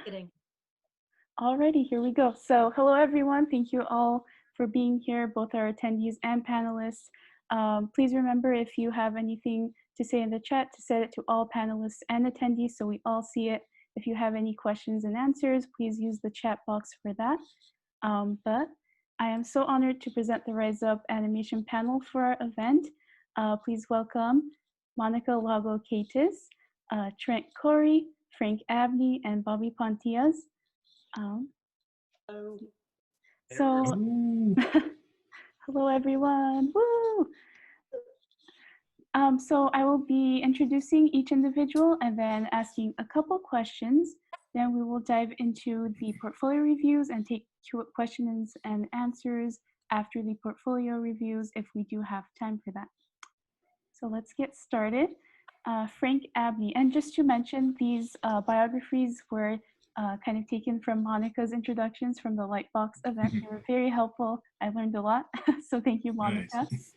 Kidding. Alrighty, here we go. So hello everyone. Thank you all for being here, both our attendees and panelists. Please remember if you have anything to say in the chat to set it to all panelists and attendees so we all see it. If you have any questions and answers, please use the chat box for that. But I am so honored to present the Rise Up animation panel for our event. Please welcome Monica Lago-Kaytis, Trent Correy, Frank Abney, and Bobby Pontillas. So, hello everyone, woo! So I will be introducing each individual and then asking a couple questions. Then we will dive into the portfolio reviews and take questions and answers after the portfolio reviews if we do have time for that. So let's get started. Frank Abney, and just to mention, these biographies were kind of taken from Monica's introductions from the Lightbox event. They were very helpful. I learned a lot, so thank you, Monica. Nice.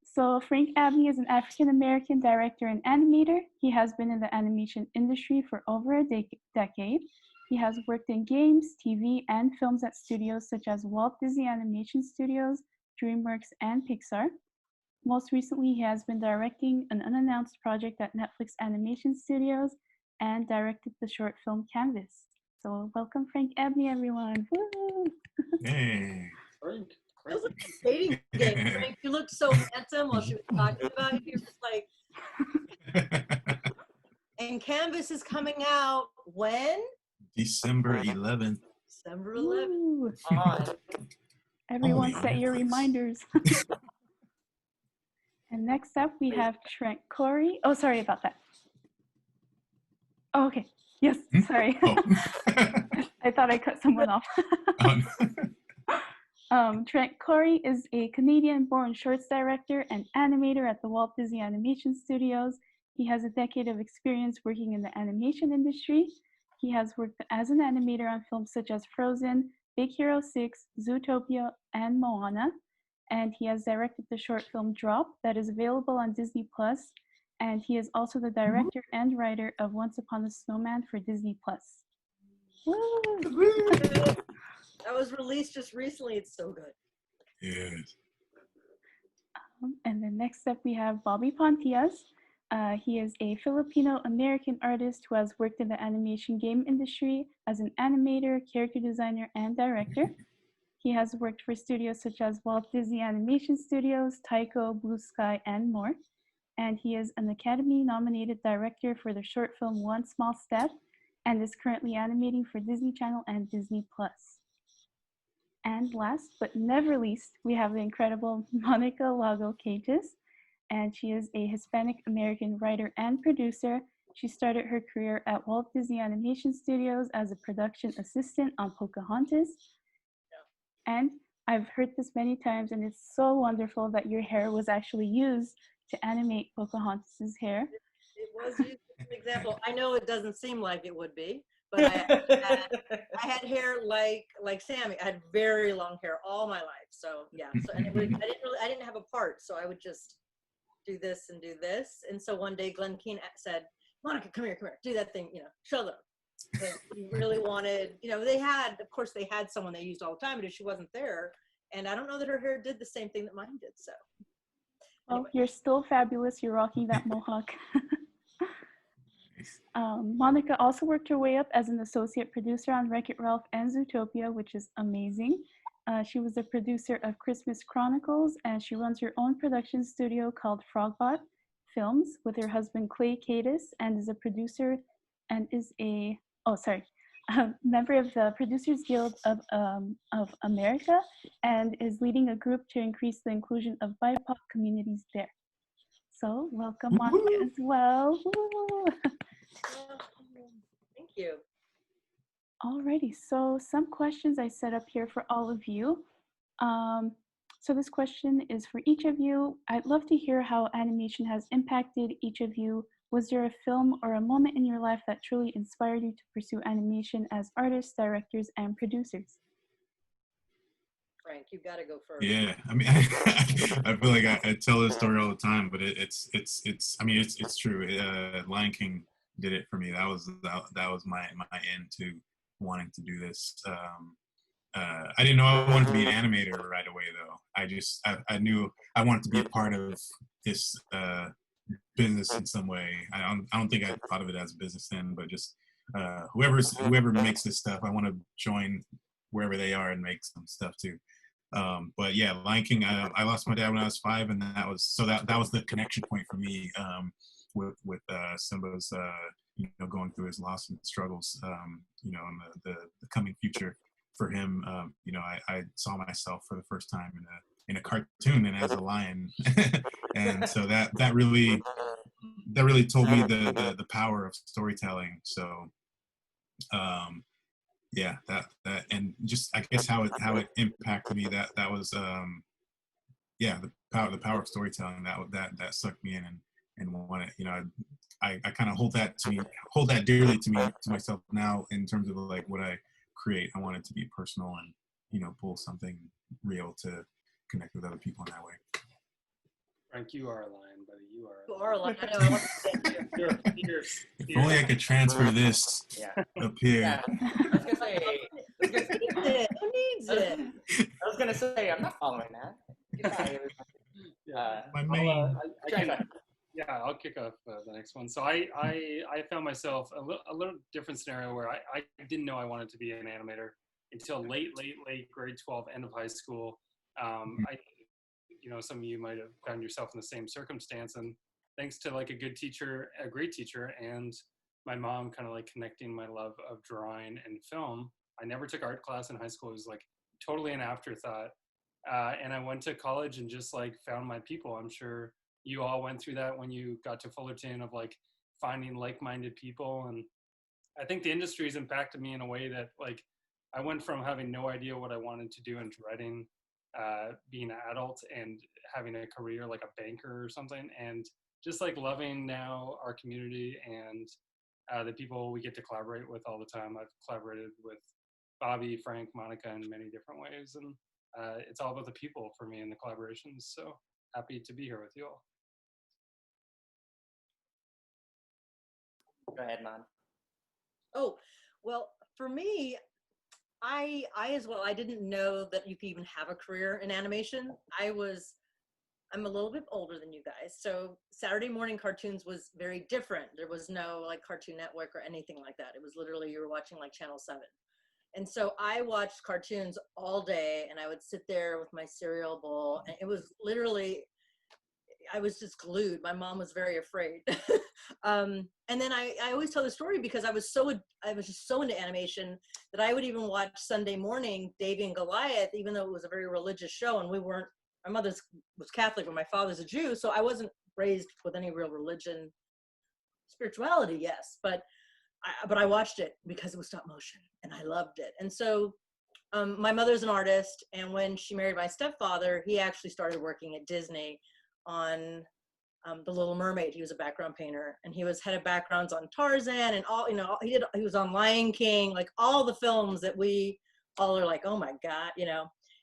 So Frank Abney is an African-American director and animator. He has been in the animation industry for over a decade. He has worked in games, TV, and films at studios such as Walt Disney Animation Studios, DreamWorks, and Pixar. Most recently, he has been directing an unannounced project at Netflix Animation Studios and directed the short film Canvas. So welcome, Frank Abney, everyone. Woo! Hey. Frank. It was like a dating game, Frank. You looked so handsome while she was talking about you. Just like, and Canvas is coming out when? December 11th. December 11th. Everyone set your reminders. And next up, we have Trent Correy. Oh, sorry about that. Oh, okay. Yes, sorry. Oh. I thought I cut someone off. Trent Correy is a Canadian-born shorts director and animator at the Walt Disney Animation Studios. He has a decade of experience working in the animation industry. He has worked as an animator on films such as Frozen, Big Hero 6, Zootopia, and Moana. And he has directed the short film Drop that is available on Disney+. And he is also the director and writer of Once Upon a Snowman for Disney+. That was released just recently. It's so good. Yes. And then next up we have Bobby Pontillas. He is a Filipino-American artist who has worked in the animation game industry as an animator, character designer, and director. He has worked for studios such as Walt Disney Animation Studios, Tyco, Blue Sky, and more. And he is an Academy-nominated director for the short film One Small Step and is currently animating for Disney Channel and Disney+. And last but never least, we have the incredible Monica Lago-Kaytis, and she is a Hispanic-American writer and producer. She started her career at Walt Disney Animation Studios as a production assistant on Pocahontas. And I've heard this many times, and it's so wonderful that your hair was actually used to animate Pocahontas's hair. It was used as an example. I know it doesn't seem like it would be, but I had hair like Sammy. I had very long hair all my life. So yeah. So and I didn't have a part, so I would just do this and do this. And so one day Glenn Keane said, "Monica, come here, do that thing, show them." He really wanted, of course they had someone they used all the time, but she wasn't there. And I don't know that her hair did the same thing that mine did, so. Well, anyway. You're still fabulous. You're rocking that mohawk. Monica also worked her way up as an associate producer on Wreck-It Ralph and Zootopia, which is amazing. She was the producer of Christmas Chronicles, and she runs her own production studio called Frogbot Films with her husband Lago-Kaytis, and is a producer and is a member of the Producers Guild of America, and is leading a group to increase the inclusion of BIPOC communities there. So welcome, Monica, as well. Woo. Thank you. Alrighty, so some questions I set up here for all of you. So this question is for each of you. I'd love to hear how animation has impacted each of you. Was there a film or a moment in your life that truly inspired you to pursue animation as artists, directors, and producers? Frank, you got to go first. Yeah, I mean, I feel like I tell this story all the time, but it's true. Lion King did it for me. That was my end to wanting to do this. I didn't know I wanted to be an animator right away, though. I knew I wanted to be a part of this business in some way. I don't think I thought of it as a business then, but just whoever makes this stuff, I want to join wherever they are and make some stuff too. But yeah, Lion King. I lost my dad when I was 5, and that was the connection point for me with Simba's going through his loss and struggles. And the coming future for him. I saw myself for the first time in a cartoon and as a lion, and so that really told me the power of storytelling. So yeah, that and just I guess how it impacted me, that was yeah, the power of storytelling, that sucked me in and wanted, I kind of hold that dearly to myself now in terms of like what I create. I want it to be personal and pull something real to connect with other people in that way. Frank, you are a lion, buddy. You are. You are a lion. I know. I want to If only I could transfer this up here. Yeah. I was gonna say. Who needs it? I was gonna say I'm not following that. Goodbye, everybody. My main. I'll kick off the next one. So I found myself a little different scenario where I didn't know I wanted to be an animator until late grade 12, end of high school. Some of you might have found yourself in the same circumstance, and thanks to like a great teacher, and my mom kind of like connecting my love of drawing and film. I never took art class in high school. It was like totally an afterthought. And I went to college and just like found my people. I'm sure you all went through that when you got to Fullerton, of like finding like-minded people. And I think the industry has impacted me in a way that like I went from having no idea what I wanted to do and dreading being an adult and having a career like a banker or something, and just like loving now our community and the people we get to collaborate with all the time. I've collaborated with Bobby, Frank, Monica in many different ways, and it's all about the people for me and the collaborations. So happy to be here with you all. Go ahead, Mon. Oh, well, for me, I as well, I didn't know that you could even have a career in animation. I'm a little bit older than you guys, so Saturday morning cartoons was very different. There was no like Cartoon Network or anything like that. It was literally, you were watching like Channel 7. And so I watched cartoons all day, and I would sit there with my cereal bowl, and it was literally, I was just glued. My mom was very afraid. And then I always tell the story because I was just so into animation that I would even watch Sunday morning Davy and Goliath, even though it was a very religious show, and my mother was Catholic, but my father's a Jew, so I wasn't raised with any real religion, spirituality, yes, but I watched it because it was stop motion, and I loved it. And so my mother's an artist, and when she married my stepfather, he actually started working at Disney on The Little Mermaid. He was a background painter, and he was head of backgrounds on Tarzan and all, he was on Lion King, like all the films that we all are like, oh my God,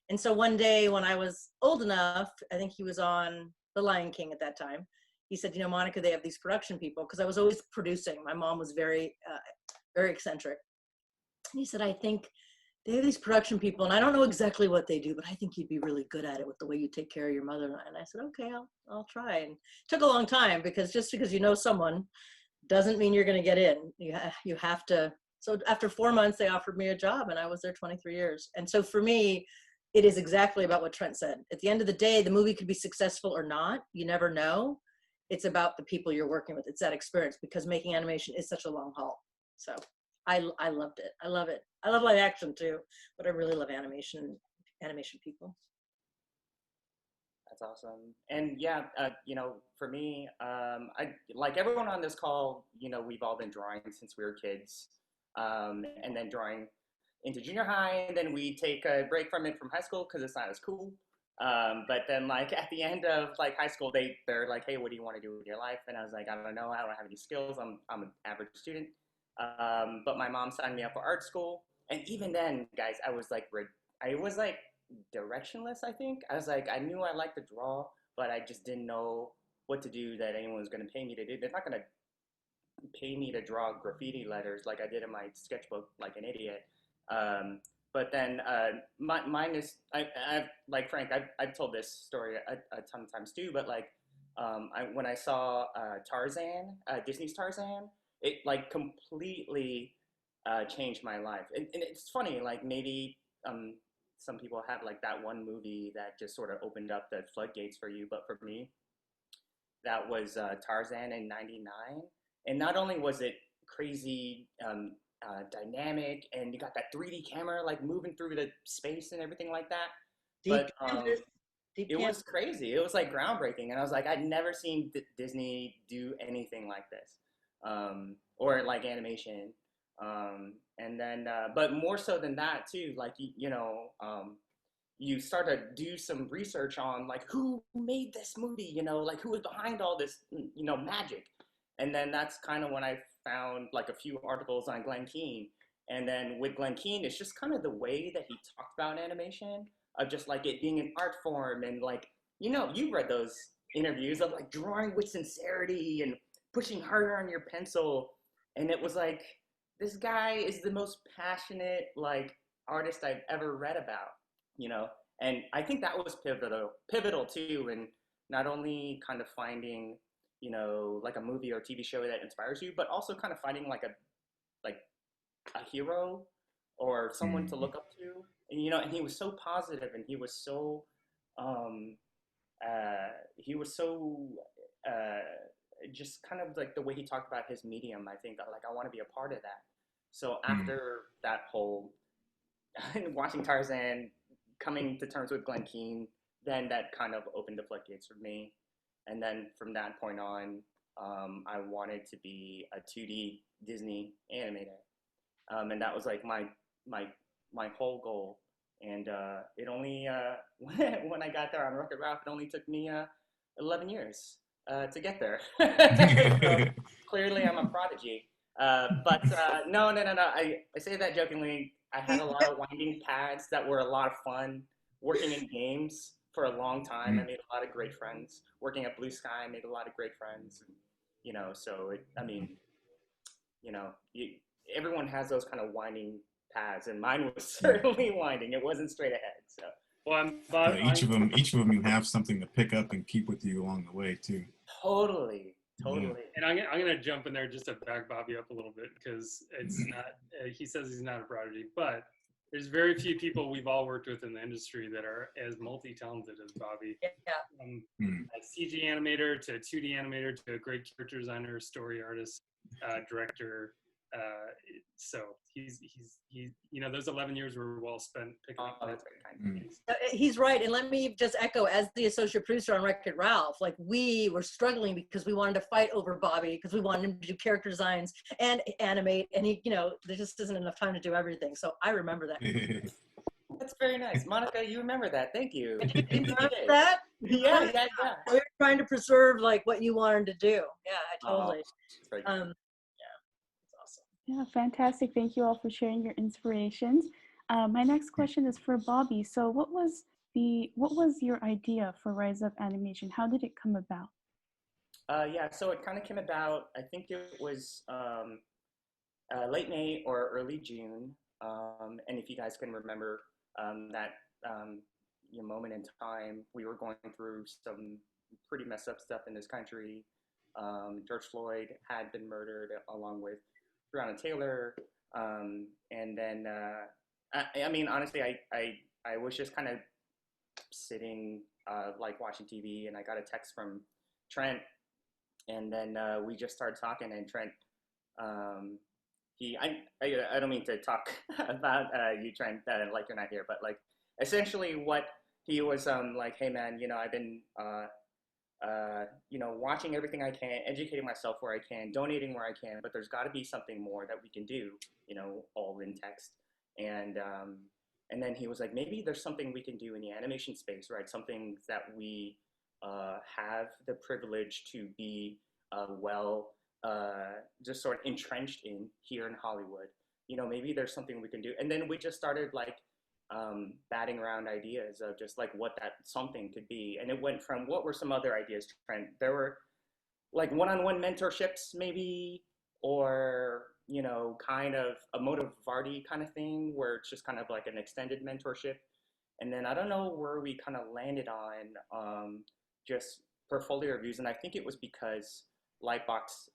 And so one day when I was old enough, I think he was on The Lion King at that time, he said, Monica, they have these production people, because I was always producing. My mom was very, very eccentric. And he said, I think they have these production people, and I don't know exactly what they do, but I think you'd be really good at it with the way you take care of your mother. And I said, okay, I'll try. And it took a long time, because just because you know someone doesn't mean you're going to get in. You have to. So after 4 months, they offered me a job, and I was there 23 years. And so for me, it is exactly about what Trent said. At the end of the day, the movie could be successful or not. You never know. It's about the people you're working with. It's that experience, because making animation is such a long haul. So I loved it. I love it. I love live action too, but I really love animation people. That's awesome. And yeah, for me, I like everyone on this call, we've all been drawing since we were kids, and then drawing into junior high, and then we take a break from it from high school because it's not as cool. But then like at the end of like high school, they're like, hey, what do you want to do with your life? And I was like, I don't know. I don't have any skills. I'm an average student. But my mom signed me up for art school. And even then, guys, I was like directionless, I think. I was like, I knew I liked to draw, but I just didn't know what to do that anyone was going to pay me to do. They're not going to pay me to draw graffiti letters like I did in my sketchbook, like an idiot. But then mine is, I've like Frank, I've told this story a ton of times too, but like when I saw Tarzan, Disney's Tarzan, it like completely changed my life. And it's funny, like maybe some people have like that one movie that just sort of opened up the floodgates for you, but for me, that was Tarzan in '99. And not only was it crazy dynamic, and you got that 3D camera like moving through the space and everything like that, Deep but canvas, deep it canvas. was crazy. It was like groundbreaking, and I was like, I'd never seen Disney do anything like this, or like animation. And then, but more so than that too, like you start to do some research on like who made this movie, like who was behind all this, magic. And then that's kind of when I found like a few articles on Glenn Keane. And then with Glenn Keane, it's just kind of the way that he talked about animation, of just like it being an art form, and like, you read those interviews of like drawing with sincerity and pushing harder on your pencil. And it was like, this guy is the most passionate like artist I've ever read about, and I think that was pivotal too, in not only kind of finding, like a movie or TV show that inspires you, but also kind of finding like a hero or someone to look up to. And and he was so positive, and he was so just kind of like the way he talked about his medium. I think like I want to be a part of that. So after that whole watching Tarzan, coming to terms with Glenn Keane, then that kind of opened the floodgates for me. And then from that point on, I wanted to be a 2D Disney animator, and that was like my whole goal. And it only when I got there on Rocket Ralph, it only took me 11 years to get there. So clearly, I'm a prodigy. But no. I say that jokingly. I had a lot of winding paths that were a lot of fun. Working in games for a long time, I made a lot of great friends. Working at Blue Sky, I made a lot of great friends. So everyone has those kind of winding paths, and mine was certainly winding. It wasn't straight ahead. So. Well, each of them, you have something to pick up and keep with you along the way too. Totally. Yeah. And I'm gonna jump in there just to back Bobby up a little bit, because it's not. He says he's not a prodigy, but there's very few people we've all worked with in the industry that are as multi-talented as Bobby. Yeah. A CG animator to a 2D animator to a great character designer, story artist, director. So he's those 11 years were well spent picking up. That's very kind. He's right. And let me just echo, as the associate producer on Wreck-It Ralph, like we were struggling because we wanted to fight over Bobby, because we wanted him to do character designs and animate. And he, there just isn't enough time to do everything. So I remember that. That's very nice. Monica, you remember that. Thank you. You remember that? Yeah. We were trying to preserve like what you wanted to do. Yeah, I totally. Yeah, fantastic. Thank you all for sharing your inspirations. My next question is for Bobby. So what was your idea for Rise Up Animation? How did it come about? So it kind of came about, I think it was late May or early June. And if you guys can remember that moment in time, we were going through some pretty messed up stuff in this country. George Floyd had been murdered, along with Breonna Taylor, and then I mean, honestly, I was just kind of sitting like watching TV, and I got a text from Trent, and then we just started talking, and Trent, I don't mean to talk about you, Trent, like you're not here, but like essentially what he was like, hey man, I've been watching everything I can, educating myself where I can, donating where I can, but there's got to be something more that we can do, all in text. And then he was like, maybe there's something we can do in the animation space, right? Something that we have the privilege to be just sort of entrenched in here in Hollywood. Maybe there's something we can do. And then we just started like batting around ideas of just like what that something could be. And it went from, what were some other ideas, Trent? There were like one-on-one mentorships, maybe, or, you know, kind of a Motivardi kind of thing where it's just kind of like an extended mentorship. And then I don't know where we kind of landed on just portfolio reviews. And I think it was because Lightbox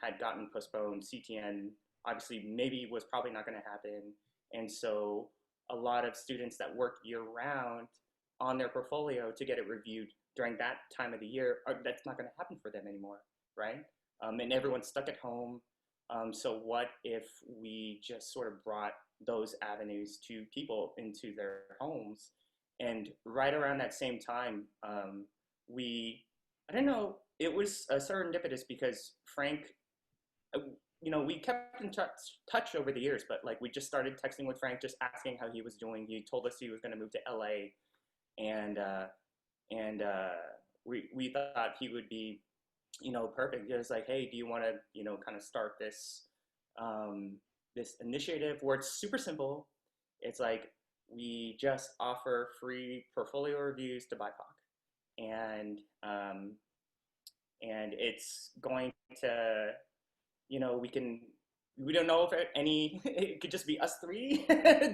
had gotten postponed. CTN obviously maybe was probably not going to happen. And so a lot of students that work year round on their portfolio to get it reviewed during that time of the year, that's not going to happen for them anymore, right? And everyone's stuck at home. So what if we just sort of brought those avenues to people into their homes? And right around that same time, I don't know, it was serendipitous because Frank, you know, we kept in touch over the years, but like we just started texting with Frank, just asking how he was doing. He told us he was going to move to LA, and we thought he would be, you know, perfect. It was like, hey, do you want to, you know, kind of start this this initiative where it's super simple. It's like we just offer free portfolio reviews to BIPOC, and it's going to, you know, we don't know if it could just be us three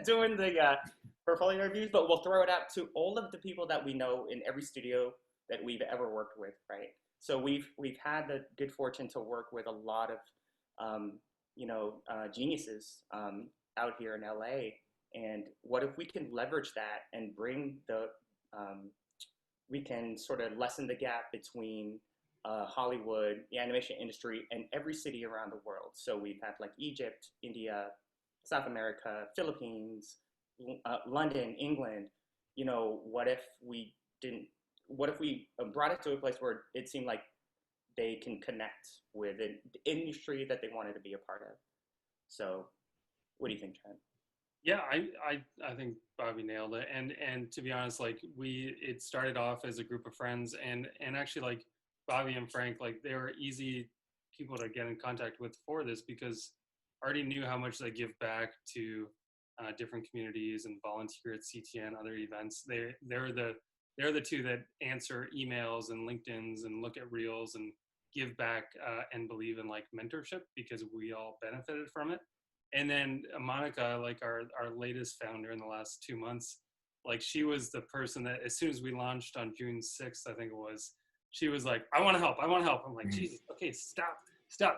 doing the portfolio reviews, but we'll throw it out to all of the people that we know in every studio that we've ever worked with, right? So we've had the good fortune to work with a lot of you know, geniuses out here in LA. And what if we can leverage that and bring we can sort of lessen the gap between Hollywood, the animation industry, and every city around the world. So we've had like Egypt, India, South America, Philippines, London, England. You know, what if we brought it to a place where it seemed like they can connect with an industry that they wanted to be a part of? So what do you think, Trent? Yeah, I think Bobby nailed it. And to be honest, like it started off as a group of friends, and actually like Bobby and Frank, like they were easy people to get in contact with for this because I already knew how much they give back to different communities and volunteer at CTN, other events. They're the two that answer emails and LinkedIn's and look at reels and give back and believe in like mentorship because we all benefited from it. And then Monica, like our latest founder in the last 2 months, like she was the person that as soon as we launched on June 6th, I think it was, she was like, I want to help. I'm like, Jesus, okay, stop.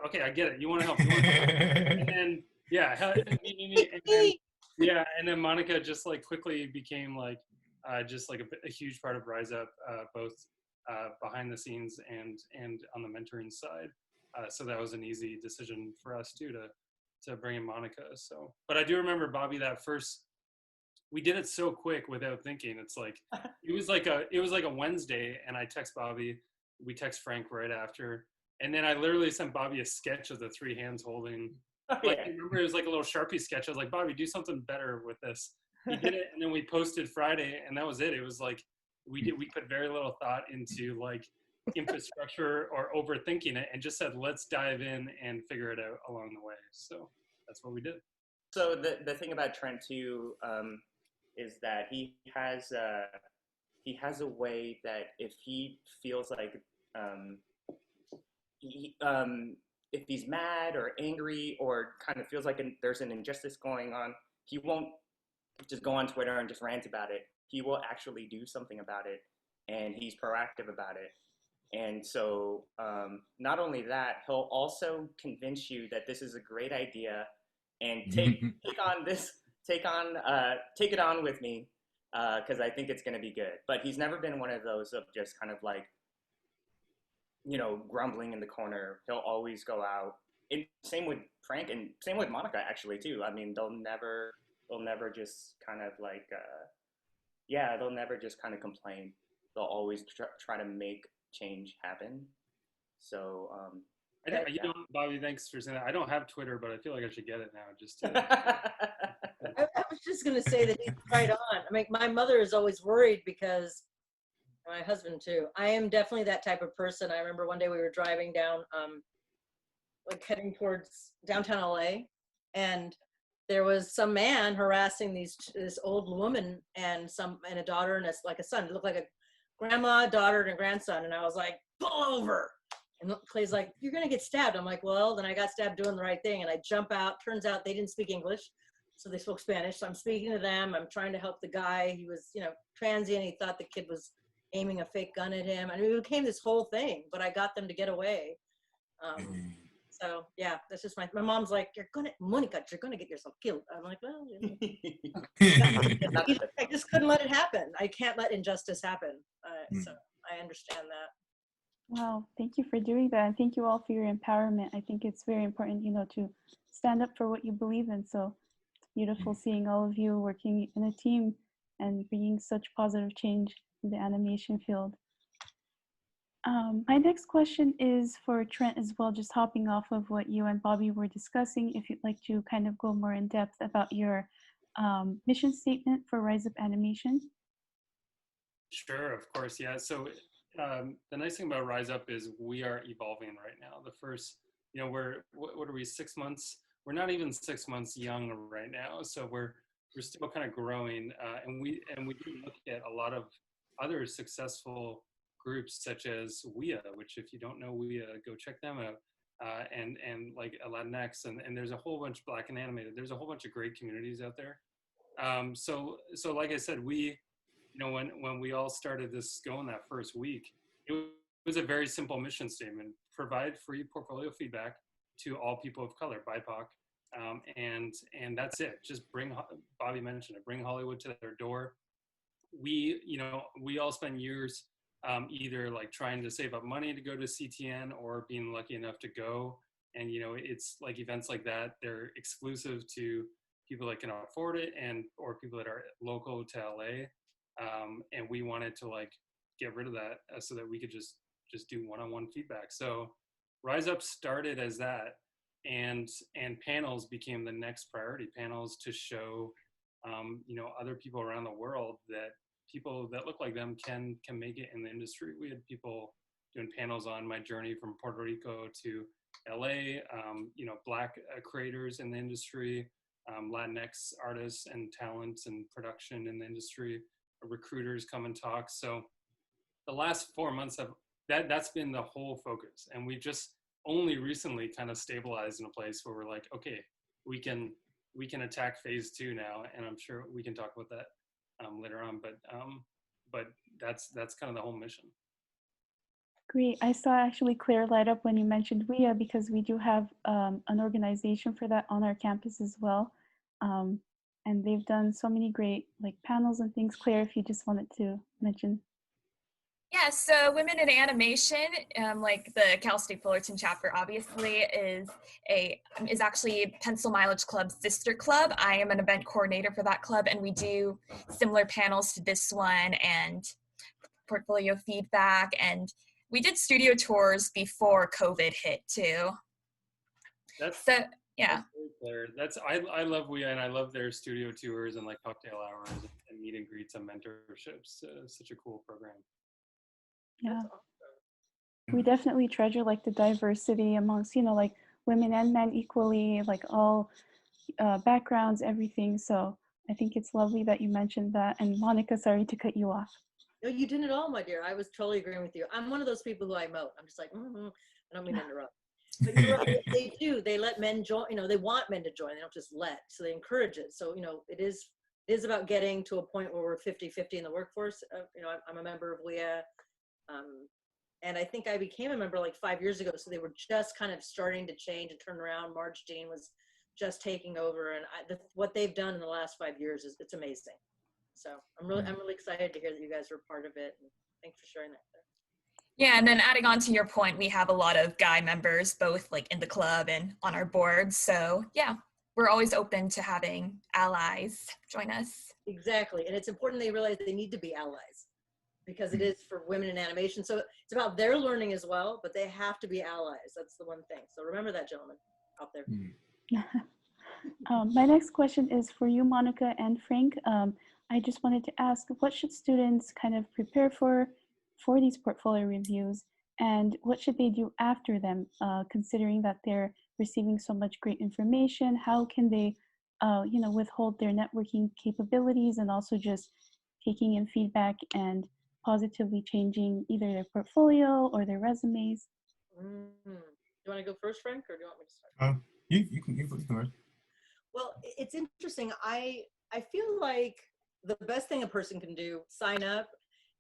Okay, I get it. You want to help. And then, yeah, and then Monica just like quickly became like, just like a huge part of Rise Up, both behind the scenes and on the mentoring side. So that was an easy decision for us too to bring in Monica. So, but I do remember Bobby that first. We did it so quick without thinking. It's like it was like a Wednesday, and I text Bobby. We text Frank right after, and then I literally sent Bobby a sketch of the three hands holding. Like, I remember it was like a little Sharpie sketch. I was like, Bobby, do something better with this. He did it, and then we posted Friday, and that was it. It was like we put very little thought into like infrastructure or overthinking it, and just said, let's dive in and figure it out along the way. So that's what we did. So the thing about Trent too is that he has a way that if he feels like if he's mad or angry or kind of feels like there's an injustice going on, he won't just go on Twitter and just rant about it. He will actually do something about it, and he's proactive about it. And so not only that, he'll also convince you that this is a great idea and take it on with me because I think it's going to be good. But he's never been one of those of just kind of like, you know, grumbling in the corner. He'll always go out. And same with Frank and same with Monica actually too. I mean, they'll never just kind of like they'll never just kind of complain. They'll always try to make change happen. So Bobby, thanks for saying that. I don't have Twitter, but I feel like I should get it now. Just I was just going to say that he's right on. I mean, my mother is always worried because my husband too. I am definitely that type of person. I remember one day we were driving down, like heading towards downtown LA, and there was some man harassing this old woman and a daughter and like a son. It looked like a grandma, daughter, and a grandson. And I was like, pull over. And Clay's like, you're going to get stabbed. I'm like, well, then I got stabbed doing the right thing. And I jump out. Turns out they didn't speak English. So they spoke Spanish. So I'm speaking to them. I'm trying to help the guy. He was, transient. He thought the kid was aiming a fake gun at him. And it became this whole thing, but I got them to get away. So yeah, that's just my mom's like, Monica, you're going to get yourself killed. I'm like, well, I just couldn't let it happen. I can't let injustice happen. So I understand that. Wow, thank you for doing that. And thank you all for your empowerment. I think it's very important, to stand up for what you believe in. So it's beautiful seeing all of you working in a team and bringing such positive change in the animation field. My next question is for Trent as well, just hopping off of what you and Bobby were discussing, if you'd like to kind of go more in depth about your mission statement for Rise Up Animation. Sure, of course, yeah. So the nice thing about Rise Up is we are evolving right now. The first, what are we, 6 months? We're not even 6 months young right now, so we're still kind of growing, and we do look at a lot of other successful groups such as W.I.A, which if you don't know W.I.A, go check them out, and like Latinx, and there's a whole bunch of Black and Animated. There's a whole bunch of great communities out there. So like I said, when we all started this going that first week, it was a very simple mission statement: provide free portfolio feedback to all people of color, BIPOC, and that's it. Just Bobby mentioned it, bring Hollywood to their door. We all spend years either like trying to save up money to go to CTN or being lucky enough to go. And, it's like events like that, they're exclusive to people that can afford it or people that are local to LA. And we wanted to like get rid of that so that we could just do one-on-one feedback. So Rise Up started as that, and panels became the next priority. Panels to show, other people around the world that people that look like them can make it in the industry. We had people doing panels on my journey from Puerto Rico to LA, Black creators in the industry, Latinx artists and talents and production in the industry, recruiters come and talk. So the last 4 months that's been the whole focus. And we just only recently kind of stabilized in a place where we're like, okay, we can attack phase 2 now. And I'm sure we can talk about that later on, but that's kind of the whole mission. Great. I saw actually Claire light up when you mentioned W.I.A, because we do have an organization for that on our campus as well. And they've done so many great panels and things. Claire, if you just wanted to mention. Yeah, so Women in Animation, like the Cal State Fullerton chapter, obviously is actually Pencil Mileage Club's sister club. I am an event coordinator for that club, and we do similar panels to this one and portfolio feedback. And we did studio tours before COVID hit too. Yeah. That's I love W.I.A, and I love their studio tours and like cocktail hours and meet and greets and mentorships. Such a cool program. Yeah, we definitely treasure the diversity amongst women and men equally, all backgrounds, everything. So I think it's lovely that you mentioned that. And Monica, sorry to cut you off. No, you did it all, my dear. I was totally agreeing with you. I'm one of those people who I emote. I'm just like, I don't mean to interrupt. But you're right, they do. They let men join. They want men to join. They don't just let. So they encourage it. So it is about getting to a point where we're 50-50 in the workforce. I'm a member of W.I.A. And I think I became a member 5 years ago. So they were just kind of starting to change and turn around. Marge Dean was just taking over, and what they've done in the last 5 years it's amazing. So I'm really excited to hear that you guys were part of it. And thanks for sharing that. Yeah, and then adding on to your point, we have a lot of guy members, both in the club and on our board. So yeah, we're always open to having allies join us. Exactly, and it's important they realize they need to be allies, because it is for women in animation. So it's about their learning as well, but they have to be allies. That's the one thing. So remember that, gentlemen, out there. My next question is for you, Monica and Frank. I just wanted to ask, what should students kind of prepare for these portfolio reviews, and what should they do after them, considering that they're receiving so much great information? How can they, withhold their networking capabilities and also just taking in feedback and positively changing either their portfolio or their resumes? You want to go first, Frank, or do you want me to start? You can. Well, it's interesting. I feel like the best thing a person can do, sign up,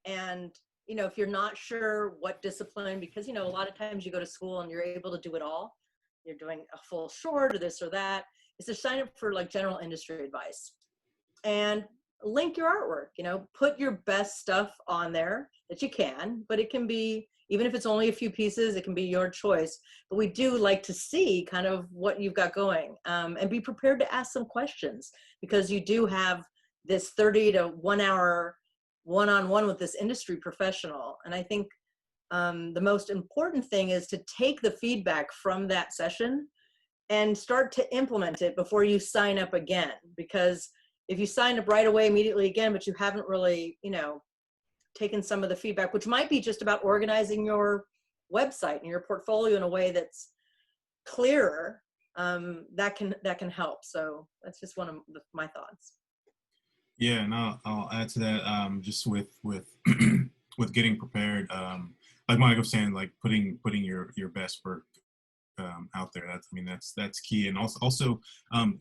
and if you're not sure what discipline, because a lot of times you go to school and you're able to do it all. You're doing a full short or this or that. Is to sign up for like general industry advice and link your artwork. Put your best stuff on there that you can, but it can be, even if it's only a few pieces, it can be your choice. But we do like to see kind of what you've got going, and be prepared to ask some questions, because you do have this 30 to 1 hour one-on-one with this industry professional. And I think the most important thing is to take the feedback from that session and start to implement it before you sign up again. Because if you sign up right away, immediately again, but you haven't really, taken some of the feedback, which might be just about organizing your website and your portfolio in a way that's clearer, that can help. So that's just one of my thoughts. Yeah, and I'll add to that, just with with getting prepared, like Mike was saying, like putting your best work out there. That's key. And also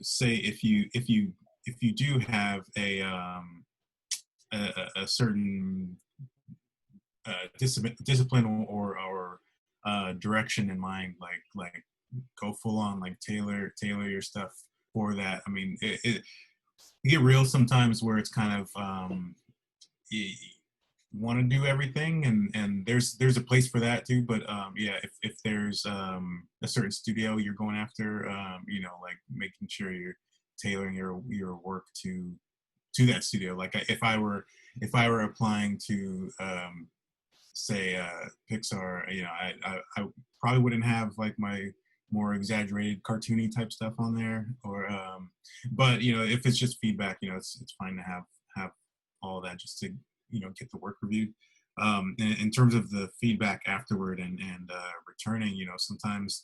say if you do have a certain discipline or direction in mind, like go full on, like tailor your stuff for that. I mean, it get real sometimes where it's kind of you want to do everything, and there's a place for that too. But yeah, if there's a certain studio you're going after, like making sure you're tailoring your work to that studio. Like if I were applying to say Pixar, I probably wouldn't have like my more exaggerated cartoony type stuff on there, or but if it's just feedback, it's fine to have all that just to get the work reviewed. In terms of the feedback afterward and returning, sometimes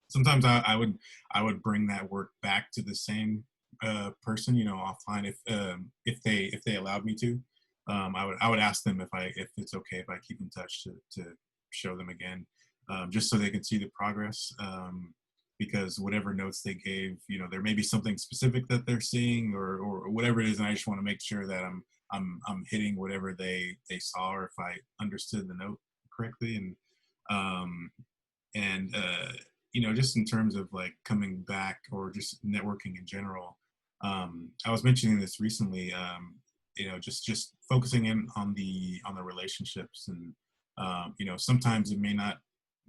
sometimes I would bring that work back to the same person, offline, if they allowed me to. I would ask them if it's okay if I keep in touch to show them again, just so they can see the progress. Because whatever notes they gave, there may be something specific that they're seeing or whatever it is, and I just want to make sure that I'm hitting whatever they saw, or if I understood the note correctly. And just in terms of like coming back or just networking in general, I was mentioning this recently. Just focusing in on the relationships, and sometimes it may not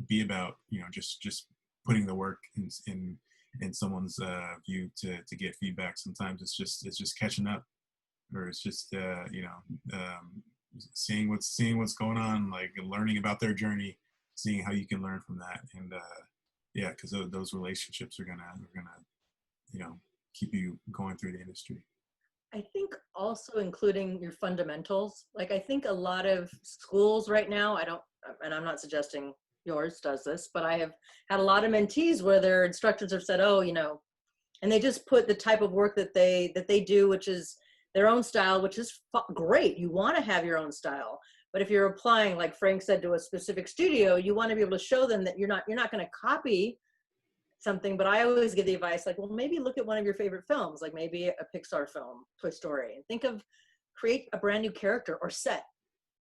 be about just putting the work in someone's view to get feedback. Sometimes it's just catching up, or it's just seeing what's going on, like learning about their journey, seeing how you can learn from that. And yeah, because those relationships are gonna keep you going through the industry. I think also including your fundamentals. Like I think a lot of schools right now, and I'm not suggesting yours does this, but I have had a lot of mentees where their instructors have said, oh, and they just put the type of work that they do, which is their own style, which is great. You want to have your own style. But if you're applying, like Frank said, to a specific studio, you want to be able to show them that you're not going to copy something. But I always give the advice, like, well, maybe look at one of your favorite films, like maybe a Pixar film, Toy Story, and create a brand new character or set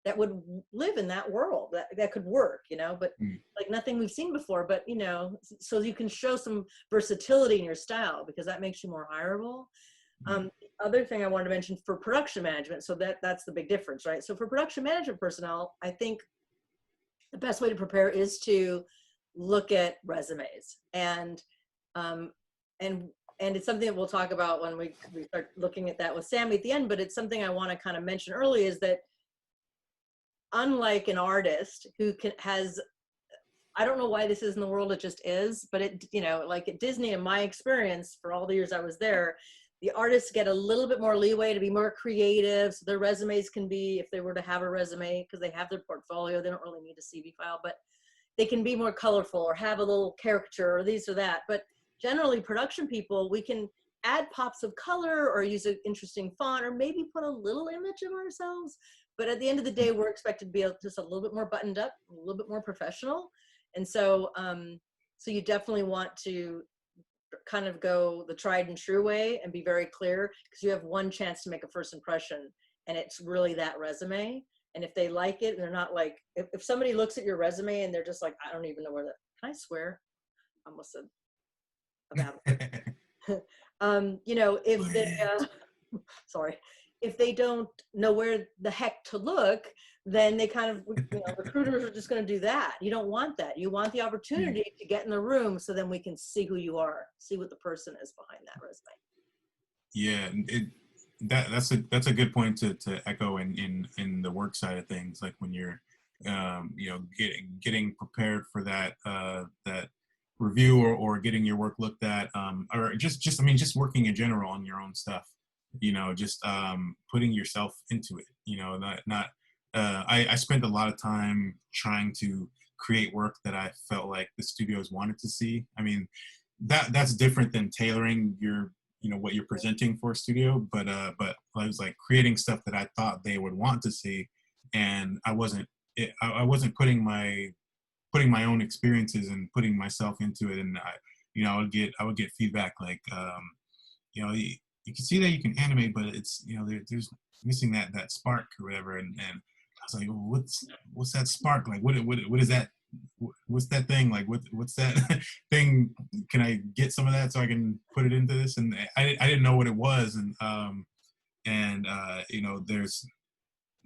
that would live in that world, that could work, but like nothing we've seen before, but so you can show some versatility in your style, because that makes you more hireable. The other thing I wanted to mention for production management, so that's the big difference, right? So for production management personnel, I think the best way to prepare is to look at resumes, and it's something that we'll talk about when we start looking at that with Sammy at the end. But it's something I want to kind of mention early, is that unlike an artist who has, I don't know why this is in the world, it just is, but it, like at Disney, in my experience for all the years I was there, the artists get a little bit more leeway to be more creative. So their resumes can be, if they were to have a resume, because they have their portfolio, they don't really need a CV file, but they can be more colorful or have a little caricature or these or that. But generally production people, we can add pops of color or use an interesting font, or maybe put a little image of ourselves. But at the end of the day, we're expected to be just a little bit more buttoned up, a little bit more professional. And so, so you definitely want to kind of go the tried and true way and be very clear, because you have one chance to make a first impression, and it's really that resume. And if they like it, and they're not like, if somebody looks at your resume and they're just like, I don't even know where that, can I swear? I almost said about you know, if they, sorry, if they don't know where the heck to look, then they kind of, you know, recruiters are just going to do that. You don't want that. You want the opportunity to get in the room, so then we can see who you are, see what the person is behind that resume. Yeah, that's a good point to echo in the work side of things. Like when you're, you know, getting prepared for that that review, or getting your work looked at, or just I mean, just working in general on your own stuff. You know, just putting yourself into it. You know, not I spent a lot of time trying to create work that I felt like the studios wanted to see. I mean, that's different than tailoring your, you know, what you're presenting for a studio, but I was like creating stuff that I thought they would want to see, and I wasn't putting my own experiences and putting myself into it. And you know, I would get feedback like, you know, you can see that you can animate, but it's, you know, there's missing that spark or whatever. And I was like, well, what's that spark? Like, what is that? What's that thing? Like, what's that thing? Can I get some of that so I can put it into this? And I didn't know what it was. And you know, there's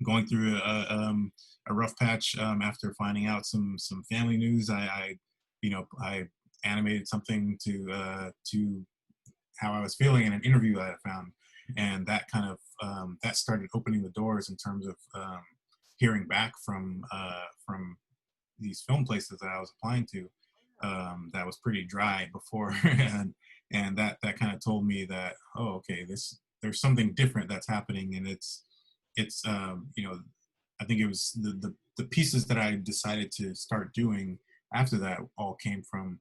going through a rough patch after finding out some family news. You know, I animated something to how I was feeling in an interview that I found, and that kind of that started opening the doors in terms of hearing back from these film places that I was applying to, that was pretty dry before, and that kind of told me that, oh, okay, there's something different that's happening, and it's you know, I think it was the pieces that I decided to start doing after that all came from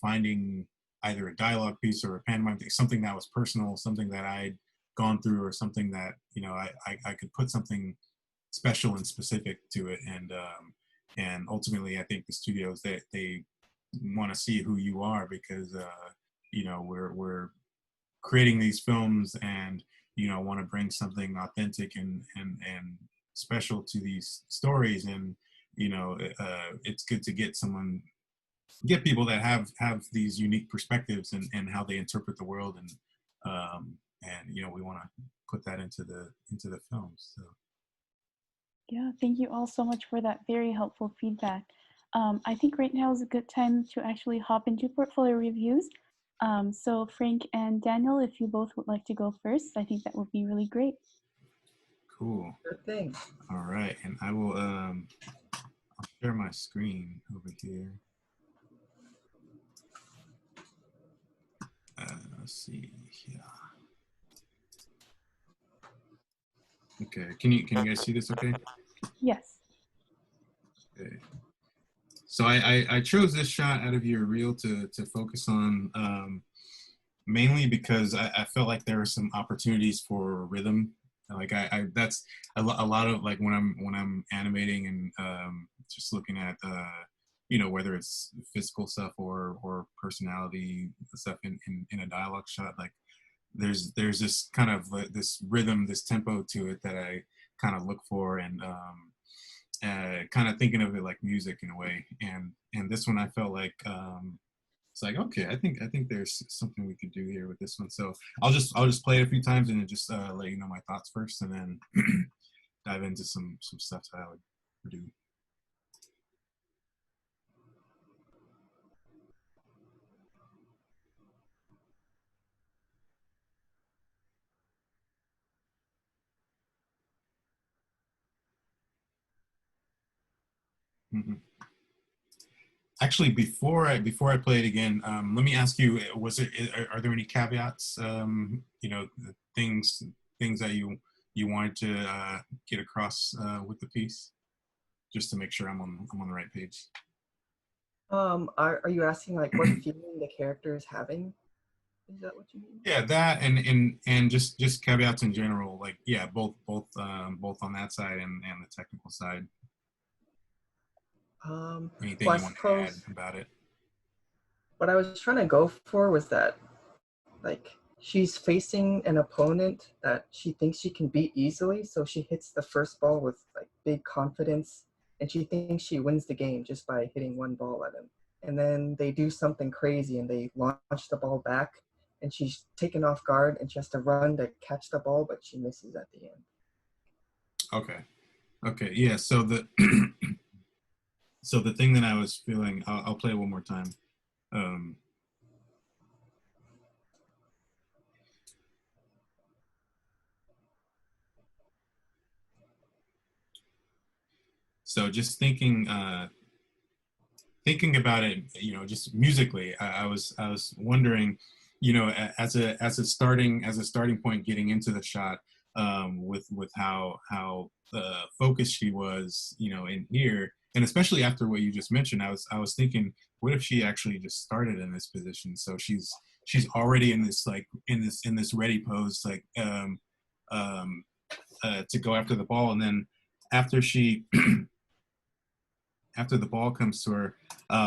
finding either a dialogue piece or a pantomime thing, something that was personal, something that I'd gone through, or something that, you know, I could put something special and specific to it. And ultimately, I think the studios, they want to see who you are, because you know, we're creating these films, and, you know, want to bring something authentic and special to these stories. And, you know, it's good to get people that have these unique perspectives and how they interpret the world, and you know, we want to put that into the films. So Yeah, thank you all so much for that very helpful feedback. I think right now is a good time to actually hop into portfolio reviews. So Frank and Daniel, if you both would like to go first, I think that would be really great. cool. Sure thing. All right, and I will I'll share my screen over here. Let's see here. Okay, can you guys see this okay? Yes. Okay. So I chose this shot out of your reel to focus on, mainly because I felt like there were some opportunities for rhythm. Like that's a lot of, like, when I'm animating and just looking at you know, whether it's physical stuff or personality stuff in a dialogue shot, like there's this kind of this rhythm, this tempo to it that I kind of look for, and kind of thinking of it like music in a way. And this one I felt like, it's like, okay, I think there's something we could do here with this one. So I'll just play it a few times and just let you know my thoughts first, and then dive into some stuff that I would do. Mm-hmm. Actually, before I play it again, let me ask you: are there any caveats? You know, things that you wanted to get across with the piece, just to make sure I'm on the right page. Are you asking like what feeling the character is having? Is that what you mean? Yeah, that and just caveats in general. Like, yeah, both on that side and the technical side. Anything Well, I you want to add suppose about it? what I was trying to go for was that, like, she's facing an opponent that she thinks she can beat easily, so she hits the first ball with like big confidence, and she thinks she wins the game just by hitting one ball at him. And then they do something crazy and they launch the ball back, and she's taken off guard and she has to run to catch the ball, but she misses at the end. Okay, yeah. So the so the thing that I was feeling, I'll play it one more time. Um, so just thinking about it, just musically, I was wondering, as a starting point, getting into the shot, with how focused she was, in here, and especially after what you just mentioned, I was thinking, what if she actually just started in this position? So she's already in this, like, in this ready pose, like, um, to go after the ball, and then after she after the ball comes to her,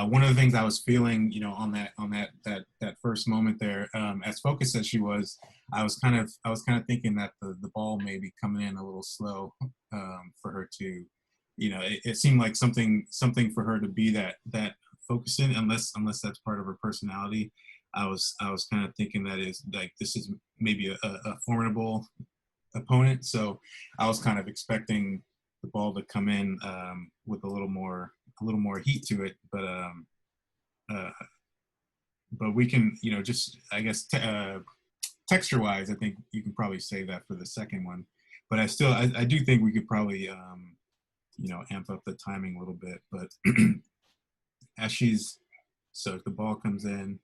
one of the things I was feeling, on that first moment there, as focused as she was, I was kind of thinking that the ball may be coming in a little slow, for her to, it seemed like something for her to be that focused in, unless that's part of her personality. I was kind of thinking that is like, this is maybe a formidable opponent, so I was kind of expecting the ball to come in, with a little more heat to it, uh, but we can, just, I guess, texture wise, I think you can probably say that for the second one, but I do think we could probably, amp up the timing a little bit, but as so the ball comes in,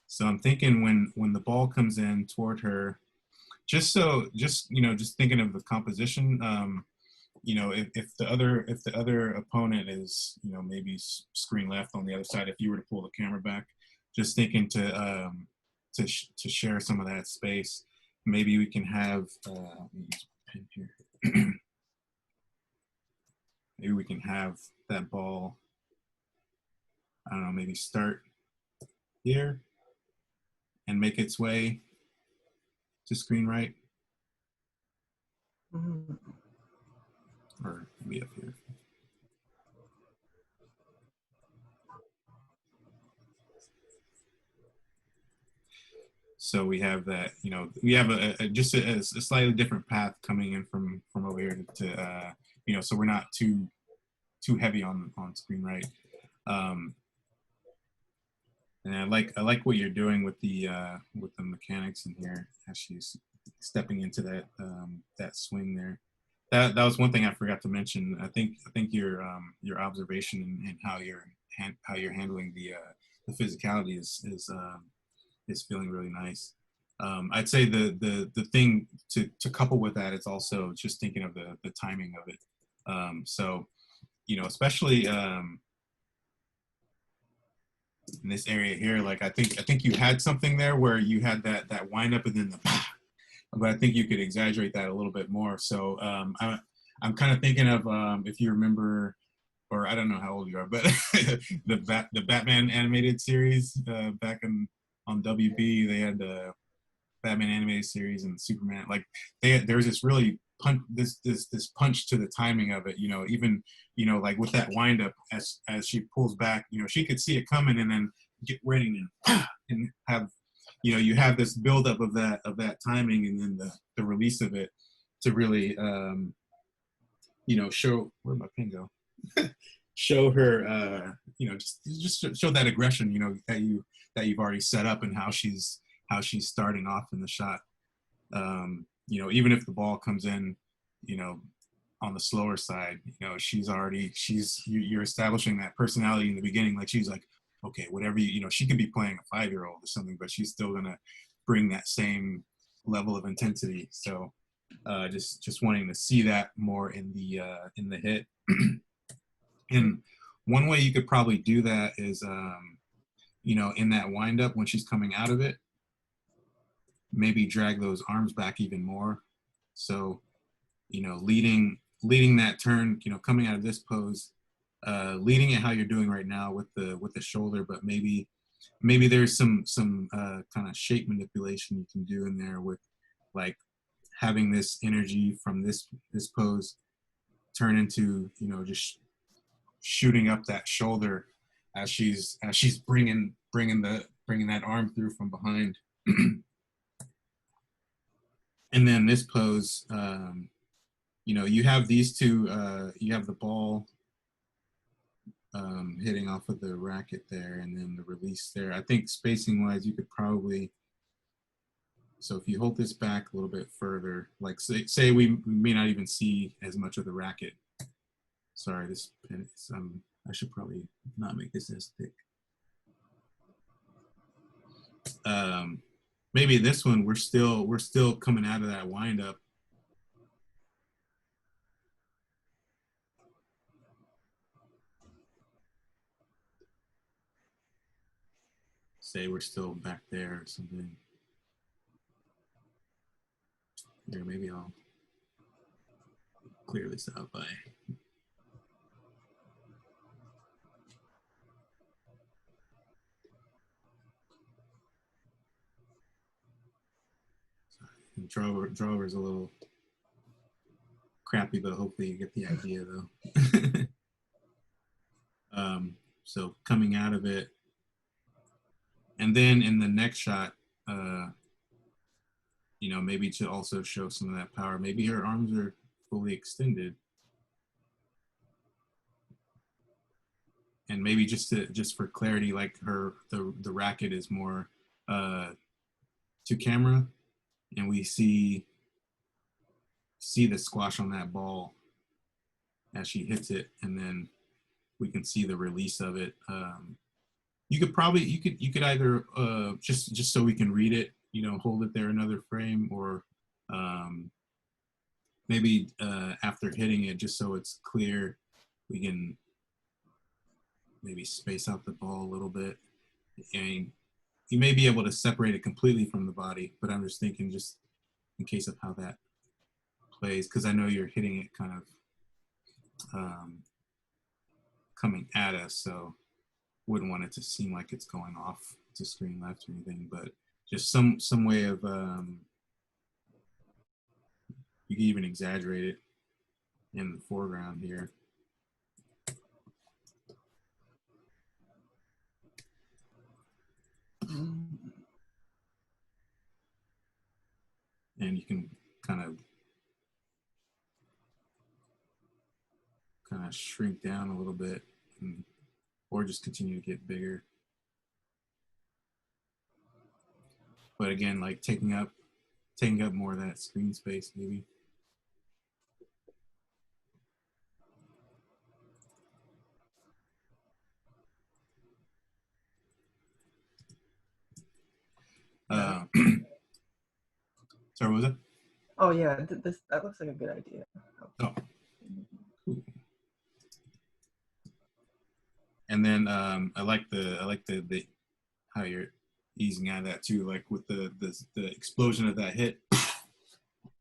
so I'm thinking when the ball comes in toward her, just thinking of the composition, if the other opponent is, maybe screen left on the other side, if you were to pull the camera back, just thinking to share some of that space, maybe we can have, let me use my pen here. Maybe we can have that ball, I don't know, maybe start here and make its way to screen right, Mhm. or maybe up here. So we have that, we have just a slightly different path coming in from over here to, so we're not too heavy on screen right. And I like what you're doing with the mechanics in here as she's stepping into that swing there. That was one thing I forgot to mention. I think your observation and how you're handling the physicality is feeling really nice. I'd say the thing to couple with that is also just thinking of the timing of it. So, especially, in this area here, like, I think you had something there where you had that wind up and then but I think you could exaggerate that a little bit more. So, I'm kind of thinking of, if you remember, or I don't know how old you are, but the Batman animated series, back on WB, they had the Batman animated series and Superman. Like, there was this really this punch to the timing of it. Even, like with that wind up, as she pulls back, she could see it coming and then get ready and have, you have this buildup of that timing, and then the release of it to really, show, where'd my pen go? Show her, just show that aggression, that you've already set up, and how she's starting off in the shot. Even if the ball comes in, on the slower side, you're establishing that personality in the beginning. Like, she's like, okay, whatever, she could be playing a 5-year-old or something, but she's still gonna bring that same level of intensity. So, just wanting to see that more in the hit. And one way you could probably do that is, in that wind up, when she's coming out of it, maybe drag those arms back even more. So, leading leading that turn, coming out of this pose, leading it how you're doing right now with the shoulder, but maybe there's some kind of shape manipulation you can do in there with like having this energy from this pose turn into, just shooting up that shoulder as she's bringing that arm through from behind. And then this pose, you have these two, you have the ball hitting off of the racket there, and then the release there. I think spacing wise, you could probably, so if you hold this back a little bit further, like say we may not even see as much of the racket. Sorry, this pen is, I should probably not make this as thick. Maybe this one, we're still coming out of that wind up. Say we're still back there or something. Here, maybe I'll clear this out by. Drawer is a little crappy, but hopefully you get the idea though. So coming out of it, and then in the next shot, maybe to also show some of that power, maybe her arms are fully extended, and maybe just for clarity, like the racket is more to camera, and we see the squash on that ball as she hits it, and then we can see the release of it. You could either just so we can read it, hold it there another frame, or maybe after hitting it, just so it's clear, we can maybe space out the ball a little bit. And you may be able to separate it completely from the body, but I'm just thinking just in case of how that plays, because I know you're hitting it kind of coming at us, so wouldn't want it to seem like it's going off to screen left or anything, but just some way of, you can even exaggerate it in the foreground here. And you can kind of shrink down a little bit, or just continue to get bigger. But again, like taking up more of that screen space, maybe. Sorry, what was it? Oh yeah, that looks like a good idea. Oh. Cool. And then I like the how you're easing out of that too, like with the explosion of that hit,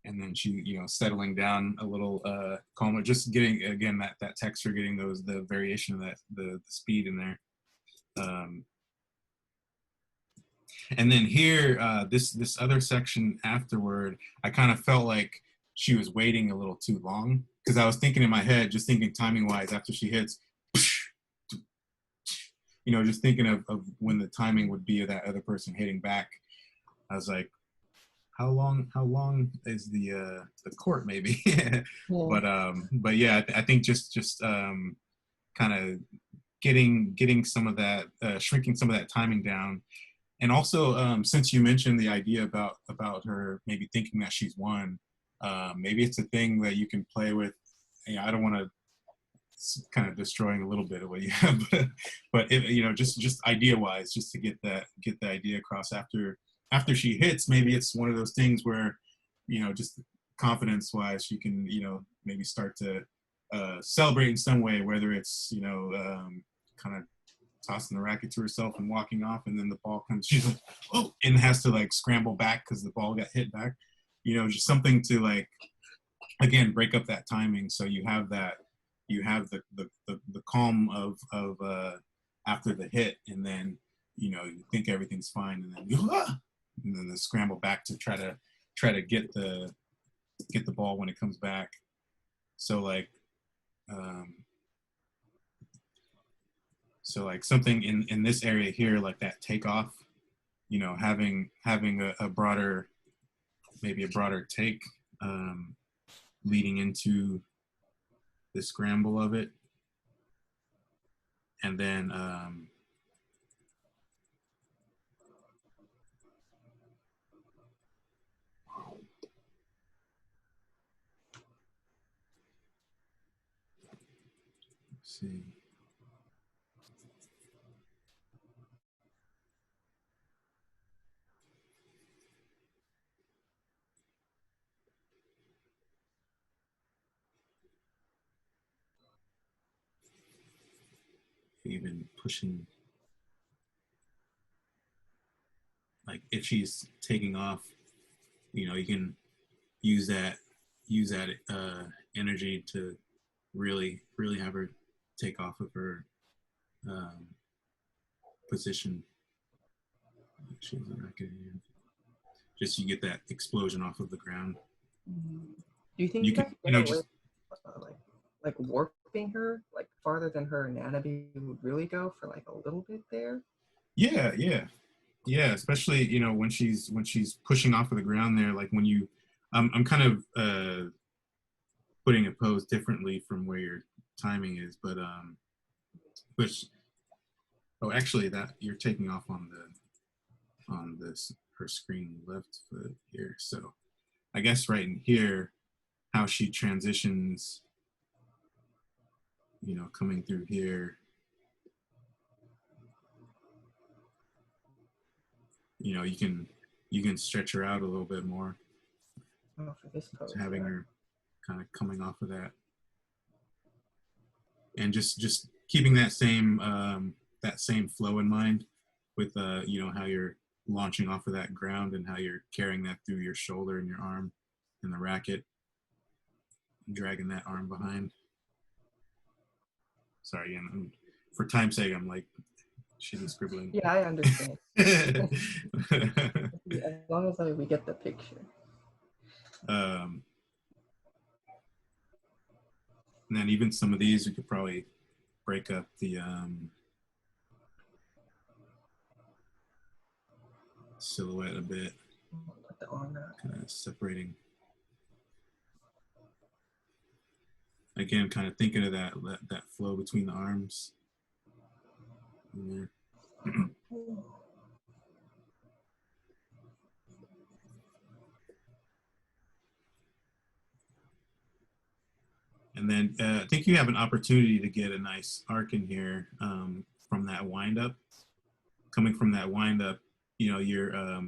and then she settling down a little calmer, just getting again that texture, getting the variation of that the speed in there. And then here, this other section afterward, I kind of felt like she was waiting a little too long, because I was thinking in my head, just thinking timing wise, after she hits, just thinking of when the timing would be of that other person hitting back. I was like, how long is the court maybe? Yeah. But yeah, I think just kind of getting some of that, shrinking some of that timing down. And also, since you mentioned the idea about her maybe thinking that she's won, maybe it's a thing that you can play with. I don't want to kind of destroying a little bit of what you have, but just idea wise, just to get the idea across after she hits. Maybe it's one of those things where, just confidence wise, she can, maybe start to celebrate in some way, whether it's, kind of tossing the racket to herself and walking off, and then the ball comes, she's like, oh, and has to like scramble back because the ball got hit back, just something to like again, break up that timing. So you have the calm of after the hit, and then, you think everything's fine, and then and then the scramble back to try to get the ball when it comes back. So like, something in this area here, like that takeoff, having a broader, maybe a broader take, leading into the scramble of it, and then let's see. Even pushing, like if she's taking off, you can use that energy to really have her take off of her position. She has a racket here. Just you get that explosion off of the ground. Do you think You you can, could get away just like warping her like farther than her anatomy would really go for like a little bit there? yeah, especially when she's pushing off of the ground there, like when you I'm kind of putting a pose differently from where your timing is, but which, oh, actually that you're taking off on this her screen left foot here, so I guess right in here how she transitions, coming through here, you can stretch her out a little bit more. Oh, for this pose, Having her kind of coming off of that, and just keeping that same flow in mind with how you're launching off of that ground and how you're carrying that through your shoulder and your arm and the racket, dragging that arm behind. Sorry, and for time's sake, I'm like shitty scribbling. Yeah, I understand. As long as we get the picture. And then even some of these, we could probably break up the silhouette a bit, Put the arm out. kind of separating. Again, kind of thinking of that flow between the arms. In there. And then I think you have an opportunity to get a nice arc in here from that wind up. Coming from that wind up, you're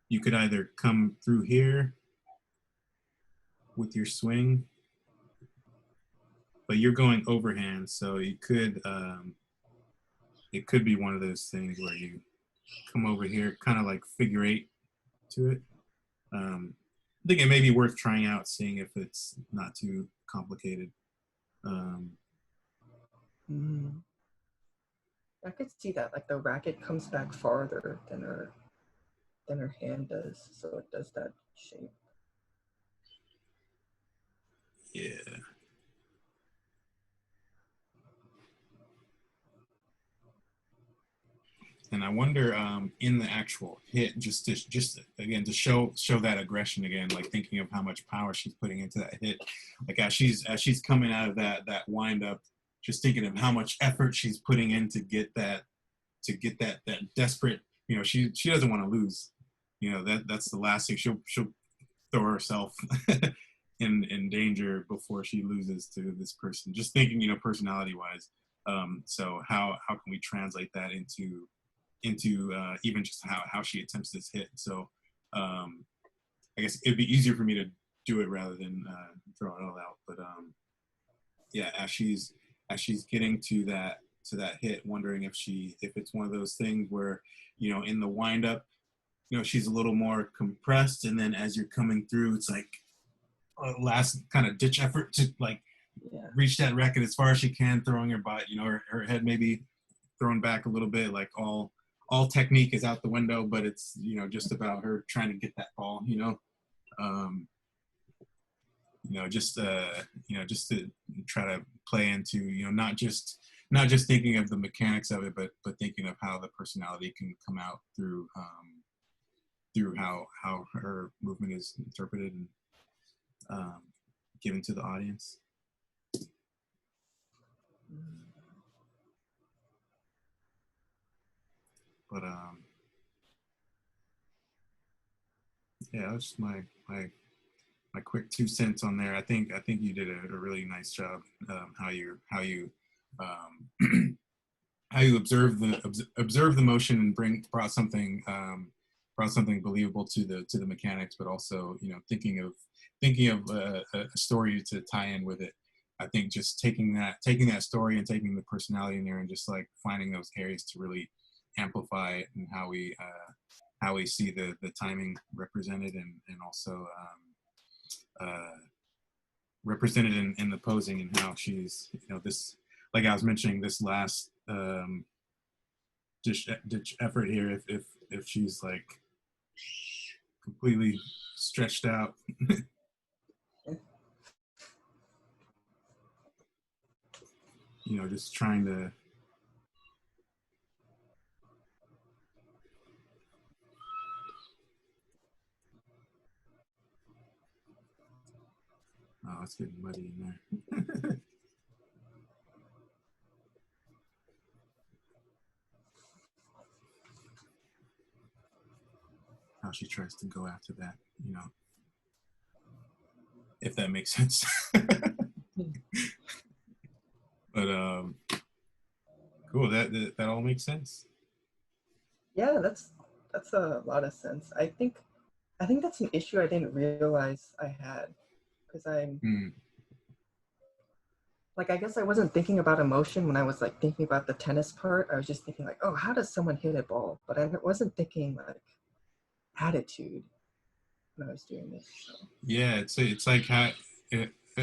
you could either come through here with your swing, but you're going overhand, so you could it could be one of those things where you come over here, kind of like figure eight to it. I think it may be worth trying out, seeing if it's not too complicated. I could see that, like the racket comes back farther than her hand does, so it does that shape. Yeah. And I wonder, in the actual hit, just again to show that aggression again, like thinking of how much power she's putting into that hit, like as she's coming out of that wind up, just thinking of how much effort she's putting in to get that desperate, she doesn't want to lose, that's the last thing. She'll throw herself in danger before she loses to this person. Just thinking, personality wise. So how can we translate that into even just how she attempts this hit. So I guess it'd be easier for me to do it rather than throw it all out. But yeah, as she's getting to that hit, wondering if it's one of those things where, in the wind up, she's a little more compressed, and then as you're coming through, it's like last kind of ditch effort to like Yeah. reach that racket as far as she can, throwing her body, her head maybe thrown back a little bit, like all technique is out the window, but it's, just about her trying to get that ball, just to try to play into, not just thinking of the mechanics of it, but thinking of how the personality can come out through how her movement is interpreted and given to the audience. But yeah, that's just my quick 2 cents on there. I think you did a really nice job. How you how you observe the motion and brought something believable to the mechanics, but also thinking of a story to tie in with it. I think just taking that story and taking the personality in there and just like finding those areas to really amplify it, and how we see the timing represented, and also represented in the posing, and how she's this, like I was mentioning, this last ditch effort here, if she's like completely stretched out. Just trying to it's getting muddy in there. How she tries to go after that, if that makes sense. But cool. That all makes sense. Yeah, that's a lot of sense. I think that's an issue I didn't realize I had, because like, I guess I wasn't thinking about emotion when I was like thinking about the tennis part. I was just thinking like, oh, how does someone hit a ball? But I wasn't thinking like attitude when I was doing this. So. Yeah, it's like how,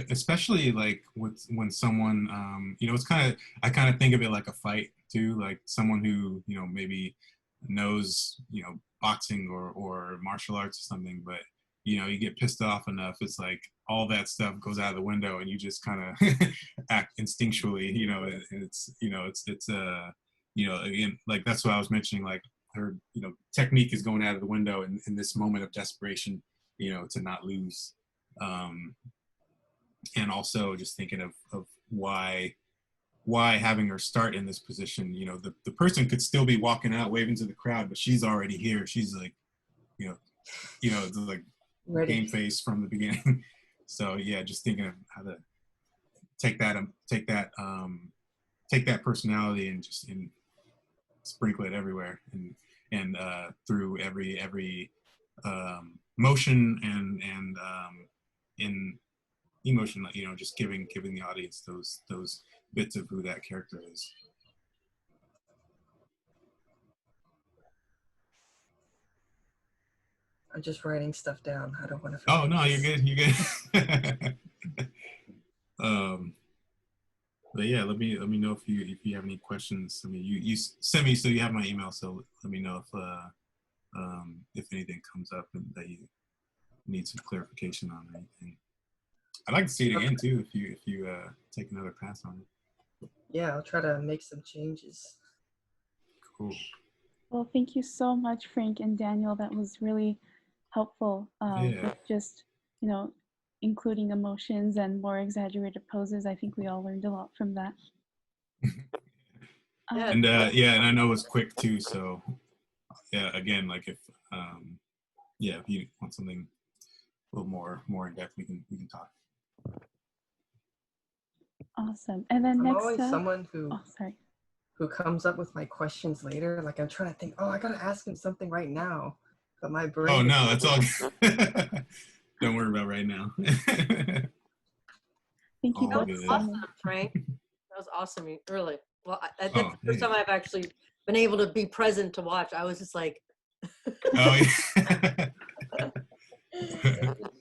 especially like when someone, it's I kind of think of it like a fight too, like someone who maybe knows boxing or martial arts or something, but you get pissed off enough, it's like all that stuff goes out of the window, and you just kind of act instinctually. Again, like that's what I was mentioning, like her technique is going out of the window in this moment of desperation, to not lose, and also just thinking of why having her start in this position. The person could still be walking out waving to the crowd, but she's already here. She's like like Ready. Game face from the beginning. So yeah, just thinking of how to take that personality and just sprinkle it everywhere, and through every motion and in emotion, just giving the audience those bits of who that character is. I'm just writing stuff down. I don't want to. Oh no, you're good. You're good. But yeah, let me know if you have any questions. I mean, you send me, so you have my email. So let me know if anything comes up and that you need some clarification on anything. I'd like to see it again too, if you take another pass on it. Yeah, I'll try to make some changes. Cool. Well, thank you so much, Frank and Daniel. That was really helpful. With just including emotions and more exaggerated poses. I think we all learned a lot from that. And and I know it's quick too. So yeah, again, like if you want something a little more in depth, we can talk. Awesome. And then I'm next always up, someone who comes up with my questions later. Like I'm trying to think, I gotta ask him something right now, but my brain. Oh no, that's all good. Don't worry about right now. Thank you both. That was awesome, Frank. That was awesome. Really. Well, that's the first time I've actually been able to be present to watch. I was just like. Oh yeah.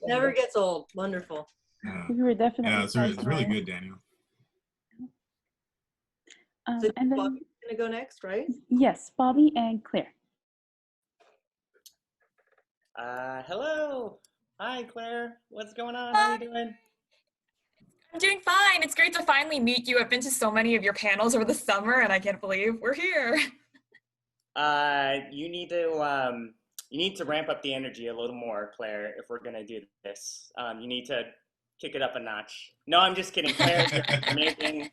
Never gets old. Wonderful. Yeah, We were definitely yeah, it's really mesmerized. good, Daniel. So And then, Bobby's gonna go next, right? yes, Bobby and Claire. Hello. Hi, Claire. What's going on? How are you doing? I'm doing fine. It's great to finally meet you. I've been to so many of your panels over the summer, and I can't believe we're here. You need to ramp up the energy a little more, Claire, if we're gonna do this. You need to kick it up a notch. No, I'm just kidding, Claire. You're amazing.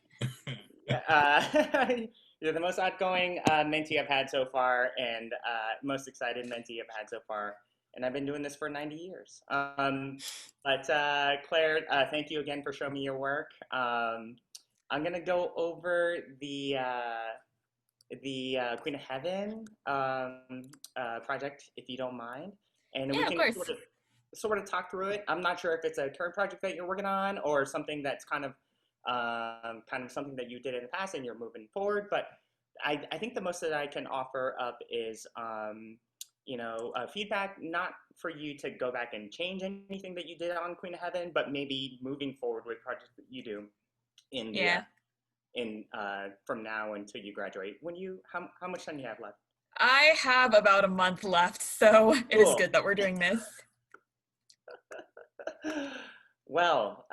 You're the most outgoing mentee I've had so far, and most excited mentee I've had so far. And I've been doing this for 90 years. But Claire, thank you again for showing me your work. I'm gonna go over the Queen of Heaven project, if you don't mind, and we Yeah, of can course. sort of talk through it. I'm not sure if it's a current project that you're working on or something that's kind of something that you did in the past and you're moving forward. But I think the most that I can offer up is feedback, not for you to go back and change anything that you did on Queen of Heaven, but maybe moving forward with projects that you do in the Yeah. From now until you graduate. How much time do you have left? I have about a month left, so it is Cool. good that we're doing this. Well,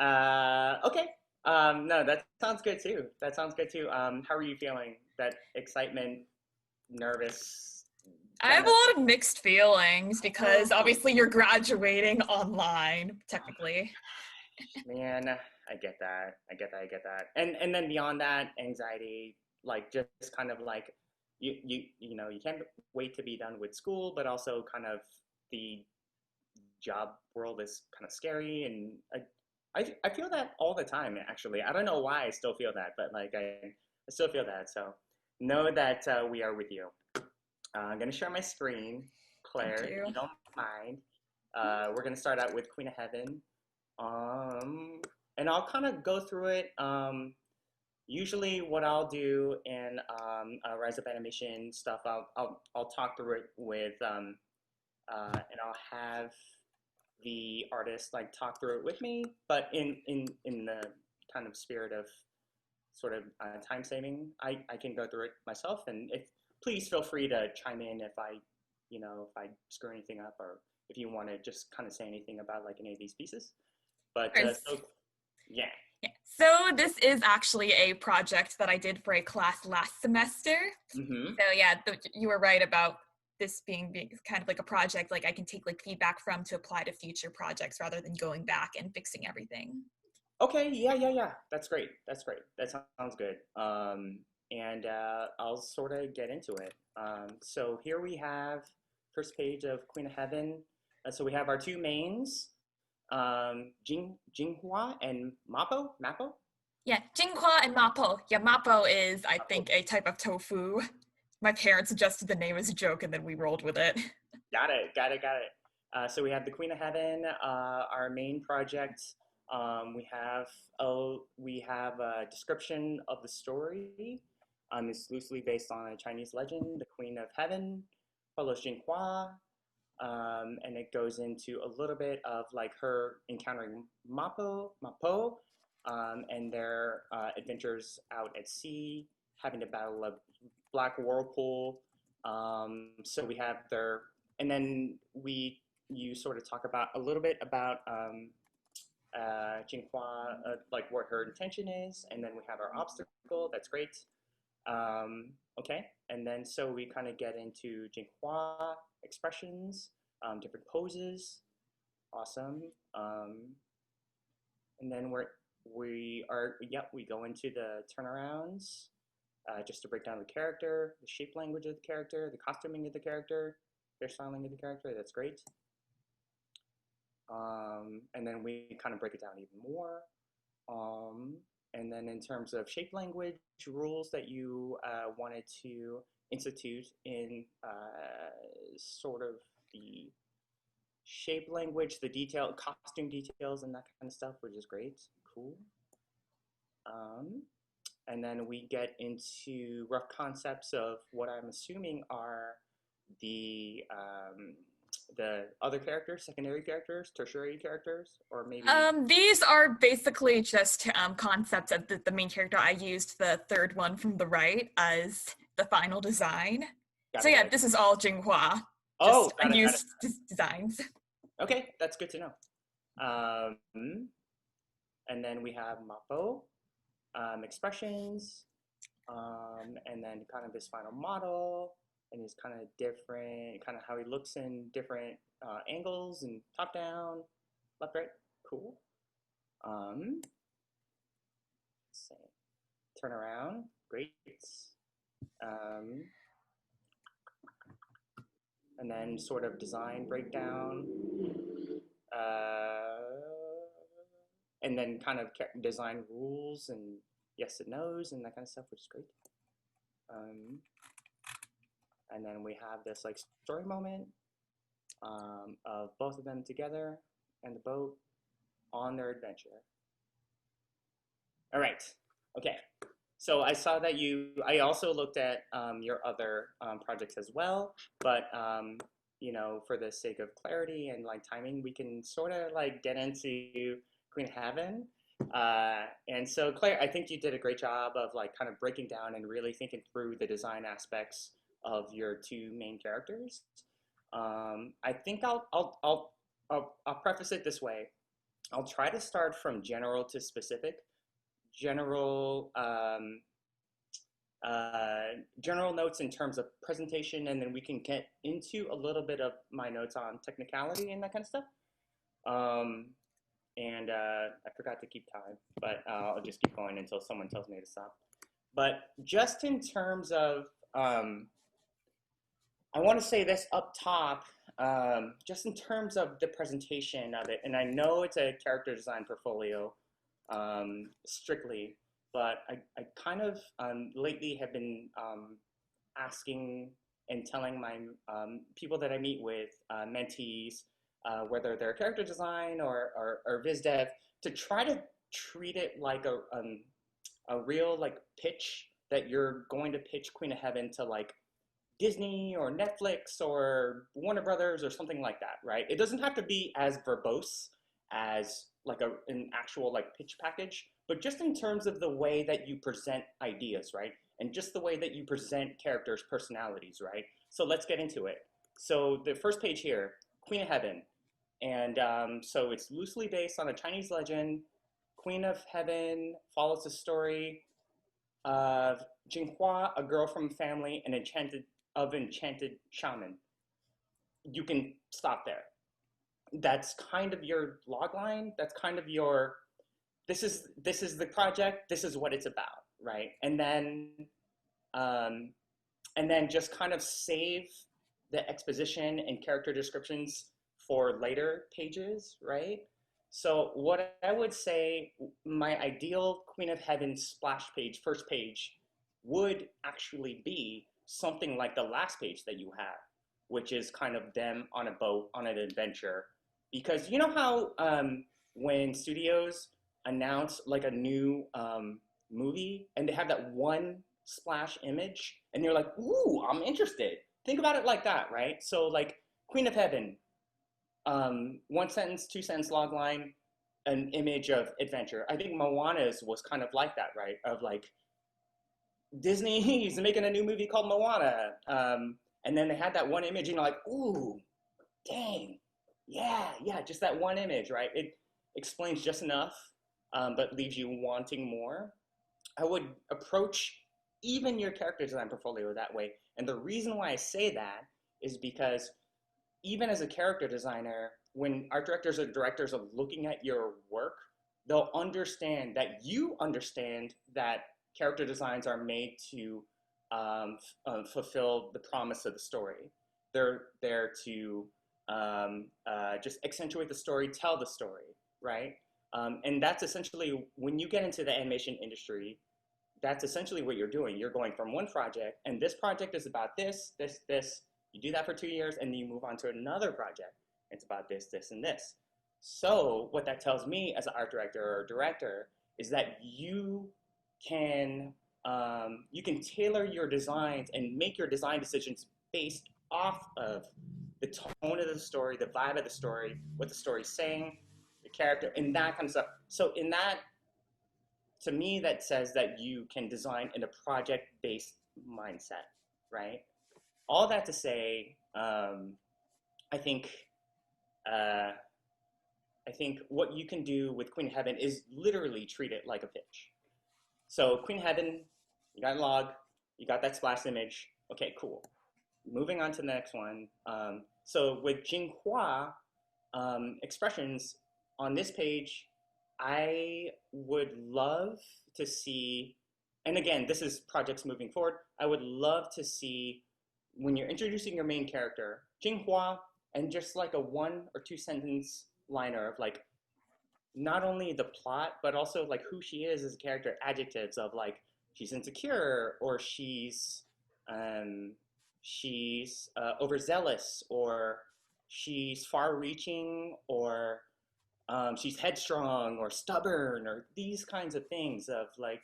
okay. No, that sounds good too. How are you feeling? That excitement, nervous? I have a lot of mixed feelings because Oh. obviously you're graduating online, technically. Man, I get that. And then beyond that, anxiety, like just kind of like you know, you can't wait to be done with school, but also kind of the job world is kind of scary, and I feel that all the time actually. I don't know why I still feel that, but like I still feel that. So know that we are with you. I'm gonna share my screen, Claire, Thank if you. you don't mind. We're gonna start out with Queen of Heaven. And I'll kind of go through it. Usually, what I'll do in Rise Up Animation stuff, I'll talk through it with, and I'll have the artist like talk through it with me. But in the kind of spirit of sort of time saving, I can go through it myself. And please feel free to chime in if I screw anything up, or if you want to just kind of say anything about like any of these pieces. But yeah. Yeah. So this is actually a project that I did for a class last semester. Mm-hmm. So yeah, you were right about this being kind of like a project like I can take like feedback from to apply to future projects rather than going back and fixing everything. Okay. Yeah. That's great. That sounds good. And I'll sort of get into it. So here we have first page of Queen of Heaven. So we have our two mains. Jinghua and Mapo? Yeah, Jinghua and Mapo. Yeah, Mapo is, I think, a type of tofu. My parents suggested the name as a joke and then we rolled with it. Got it. So we have the Queen of Heaven, our main project. We have a description of the story. It's loosely based on a Chinese legend, the Queen of Heaven, follows Jinghua. And it goes into a little bit of like her encountering Mapo, and their adventures out at sea, having to battle a black whirlpool. So we have and then you sort of talk about a little bit about Jinghua, like what her intention is, and then we have our obstacle. That's great. Okay, and then so we kind of get into Jinghua expressions, different poses. Awesome. And then we go into the turnarounds, just to break down the character, the shape language of the character, the costuming of the character, hairstyling of the character. That's great. And then we kind of break it down even more. And then in terms of shape language rules that you wanted to institute in sort of the shape language, the costume details and that kind of stuff, which is great. Cool. And then we get into rough concepts of what I'm assuming are the the other characters, secondary characters, tertiary characters, or maybe? These are basically just concepts of the main character. I used the third one from the right as the final design. So yeah, this is all Jinghua. Oh, just unused designs. Okay, that's good to know. And then we have Mappo, expressions, and then kind of his final model, and his kind of different, kind of how he looks in different angles and top down, left, right, cool. Let's see, turn around, great. And then sort of design breakdown, and then kind of design rules and yes and no's and that kind of stuff, which is great. And then we have this like story moment of both of them together and the boat on their adventure. All right, okay. So I saw that I also looked at your other projects as well, but you know, for the sake of clarity and like timing, we can sort of like get into Queen of Heaven. And so Claire, I think you did a great job of like kind of breaking down and really thinking through the design aspects of your two main characters. I think I'll preface it this way. I'll try to start from general to specific. General notes in terms of presentation, and then we can get into a little bit of my notes on technicality and that kind of stuff. And I forgot to keep time, but I'll just keep going until someone tells me to stop. But just in terms of, I want to say this up top, just in terms of the presentation of it, and I know it's a character design portfolio, strictly, but I kind of lately have been asking and telling my people that I meet with, mentees, whether they're character design or viz dev, to try to treat it like a real like pitch that you're going to pitch Queen of Heaven to like Disney or Netflix or Warner Brothers or something like that, right? It doesn't have to be as verbose as like an actual like pitch package, but just in terms of the way that you present ideas, right? And just the way that you present characters' personalities, right? So let's get into it. So the first page here, Queen of Heaven. And so it's loosely based on a Chinese legend. Queen of Heaven follows the story of Jinghua, a girl from a family and enchanted shaman. You can stop there. That's kind of your log line. That's kind of your, this is the project. This is what it's about, right? And then just kind of save the exposition and character descriptions for later pages, right? So what I would say, my ideal Queen of Heaven splash page, first page, would actually be something like the last page that you have, which is kind of them on a boat on an adventure. Because you know how when studios announce like a new movie and they have that one splash image and you're like, ooh, I'm interested. Think about it like that, right? So like Queen of Heaven, one sentence, two sentence log line, an image of adventure. I think Moana's was kind of like that, right? Of like, Disney is making a new movie called Moana. And then they had that one image and you're like, ooh, dang, yeah, just that one image, right? It explains just enough, but leaves you wanting more. I would approach even your character design portfolio that way. And the reason why I say that is because even as a character designer, when art directors or directors are looking at your work, they'll understand that you understand that character designs are made to fulfill the promise of the story. They're there to just accentuate the story, tell the story, right? And that's essentially, when you get into the animation industry, that's essentially what you're doing. You're going from one project, and this project is about this. You do that for 2 years, and then you move on to another project. It's about this, and this. So what that tells me as an art director or director is that you can tailor your designs and make your design decisions based off of the tone of the story, the vibe of the story, what the story's saying, the character, and that kind of stuff. So in that, to me, that says that you can design in a project-based mindset, right? All that to say, I think what you can do with Queen of Heaven is literally treat it like a pitch. So Queen of Heaven, you got a log, you got that splash image. Okay, cool. Moving on to the next one. So with Jinghua expressions on this page, I would love to see, and again, this is projects moving forward, I would love to see when you're introducing your main character, Jinghua, and just like a 1 or 2 sentence liner of like, not only the plot, but also like who she is as a character, adjectives of like, she's insecure, or she's overzealous, or she's far-reaching, or she's headstrong or stubborn, or these kinds of things of like,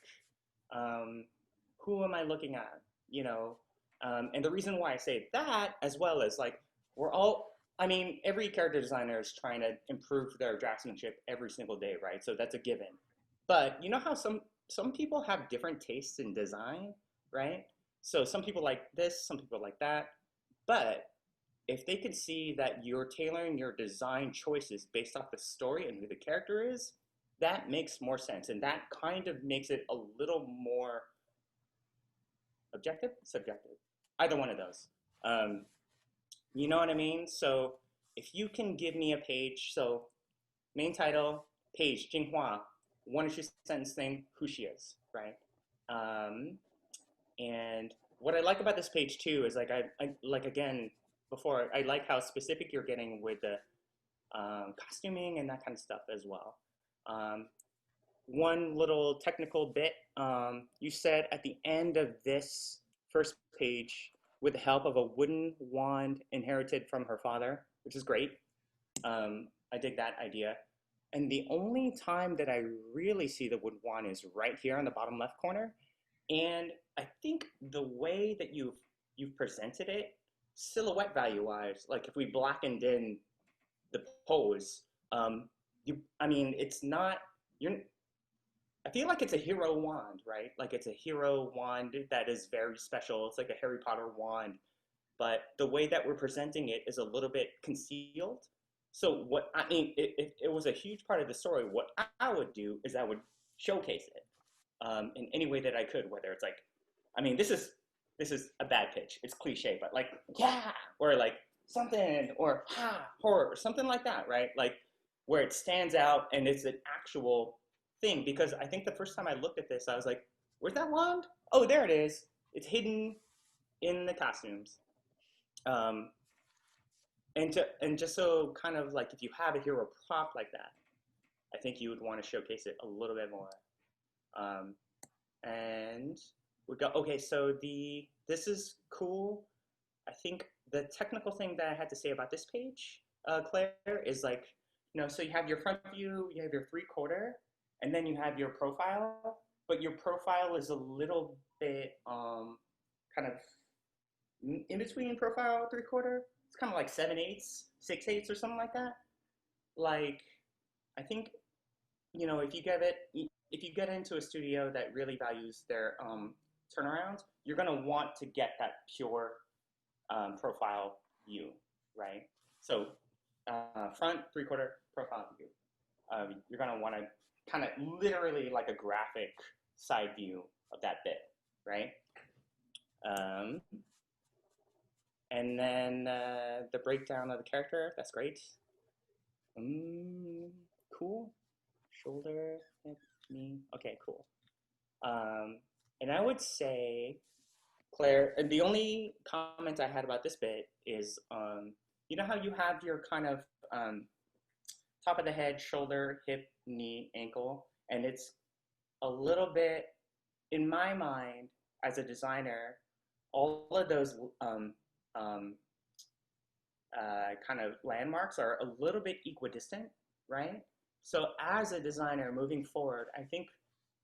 who am I looking at, you know? And the reason why I say that, as well as like, every character designer is trying to improve their draftsmanship every single day, right? So that's a given. But you know how some people have different tastes in design, right? So some people like this, some people like that. But if they could see that you're tailoring your design choices based off the story and who the character is, that makes more sense. And that kind of makes it a little more objective, subjective, either one of those. You know what I mean? So if you can give me a page, so main title, page, Jinghua, 1 or 2 sentence thing, who she is, right? And what I like about this page too is like, I like, again, before, I like how specific you're getting with the costuming and that kind of stuff as well. One little technical bit, you said at the end of this first page, with the help of a wooden wand inherited from her father, which is great. I dig that idea. And the only time that I really see the wooden wand is right here on the bottom left corner. And I think the way that you've presented it, silhouette value-wise, like if we blackened in the pose, it's not, I feel like it's a hero wand, right? like it's a hero wand that is very special. It's like a Harry Potter wand, but the way that we're presenting it is a little bit concealed. So it was a huge part of the story. What I would do is I would showcase it in any way that I could, whether it's like, this is a bad pitch. It's cliche, but like, yeah, or like something, or ha, horror, or something like that, right? Like where it stands out and it's an actual thing. Because I think the first time I looked at this, I was like, where's that wand? Oh, there it is. It's hidden in the costumes. And just so kind of like, if you have a hero prop like that, I think you would want to showcase it a little bit more. And we go, okay, so this is cool. I think the technical thing that I had to say about this page, Claire, is like, so you have your front view, you have your 3/4, and then you have your profile, but your profile is a little bit kind of in between profile 3/4. It's kind of like 7/8, 6/8, or something like that. Like, I think, if you get into a studio that really values their turnarounds, you're gonna want to get that pure profile view, right? So front 3/4 profile view. You're gonna want to kind of literally like a graphic side view of that bit, right? And then the breakdown of the character, that's great. Cool. Shoulder, hip, knee. Okay, cool. And I would say, Claire, and the only comment I had about this bit is, you know how you have your kind of top of the head, shoulder, hip, knee, ankle, and it's a little bit, in my mind, as a designer, all of those kind of landmarks are a little bit equidistant, right? So as a designer moving forward, I think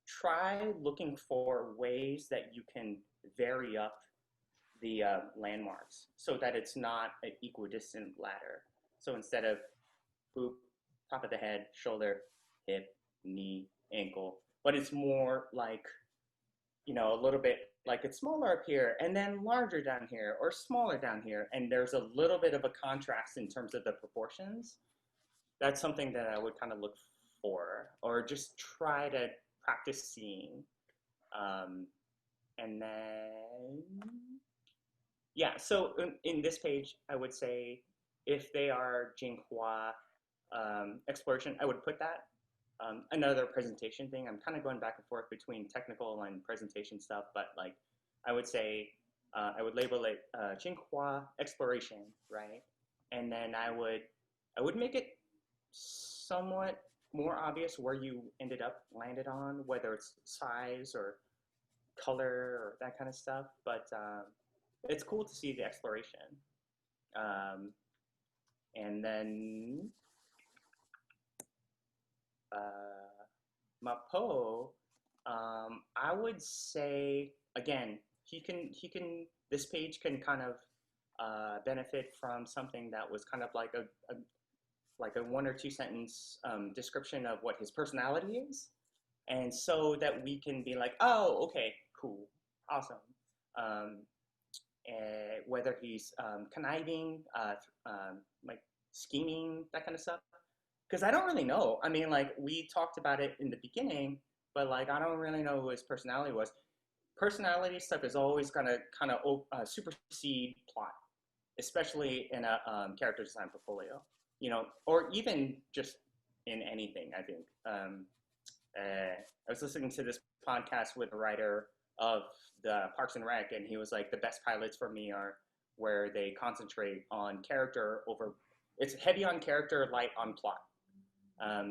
try looking for ways that you can vary up the landmarks so that it's not an equidistant ladder. So instead of boop, top of the head, shoulder, hip, knee, ankle, but it's more like, you know, a little bit like it's smaller up here and then larger down here or smaller down here. And there's a little bit of a contrast in terms of the proportions. That's something that I would kind of look for or just try to practice seeing. And then, yeah, so in this page, I would say if they are Jinhua exploration, I would put that. Another presentation thing, I'm kind of going back and forth between technical and presentation stuff, but like I would say, I would label it Jinhua exploration, right? And then I would make it somewhat more obvious where you landed on, whether it's size or color or that kind of stuff, but it's cool to see the exploration. And then Mapo, I would say, again, this page can kind of benefit from something that was kind of like a 1 or 2 sentence description of what his personality is. And so that we can be like, oh, okay, cool, awesome. Whether he's conniving, like scheming, that kind of stuff. Because I don't really know. I mean, like, we talked about it in the beginning, but like, I don't really know who his personality was. Personality stuff is always gonna kind of supersede plot, especially in a character design portfolio, you know, or even just in anything, I think. I was listening to this podcast with a writer of the Parks and Rec, and he was like, the best pilots for me are where they concentrate on character it's heavy on character, light on plot.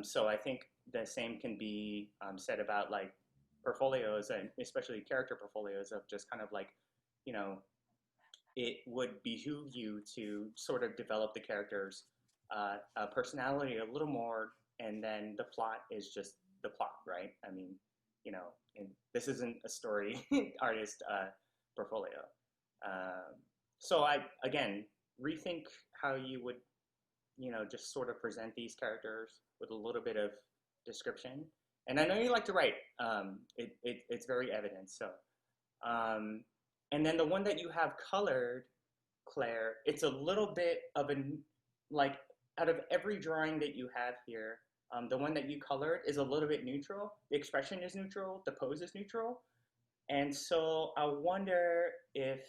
So I think the same can be said about like portfolios, and especially character portfolios, of just kind of like, you know, it would behoove you to sort of develop the character's personality a little more, and then the plot is just the plot, right? I mean, you know, and this isn't a story artist portfolio. So I, again, rethink how you would, you know, just sort of present these characters with a little bit of description. And I know you like to write. It's very evident. So, and then the one that you have colored, Claire, it's a little bit of like, out of every drawing that you have here, the one that you colored is a little bit neutral. The expression is neutral, the pose is neutral. And so I wonder if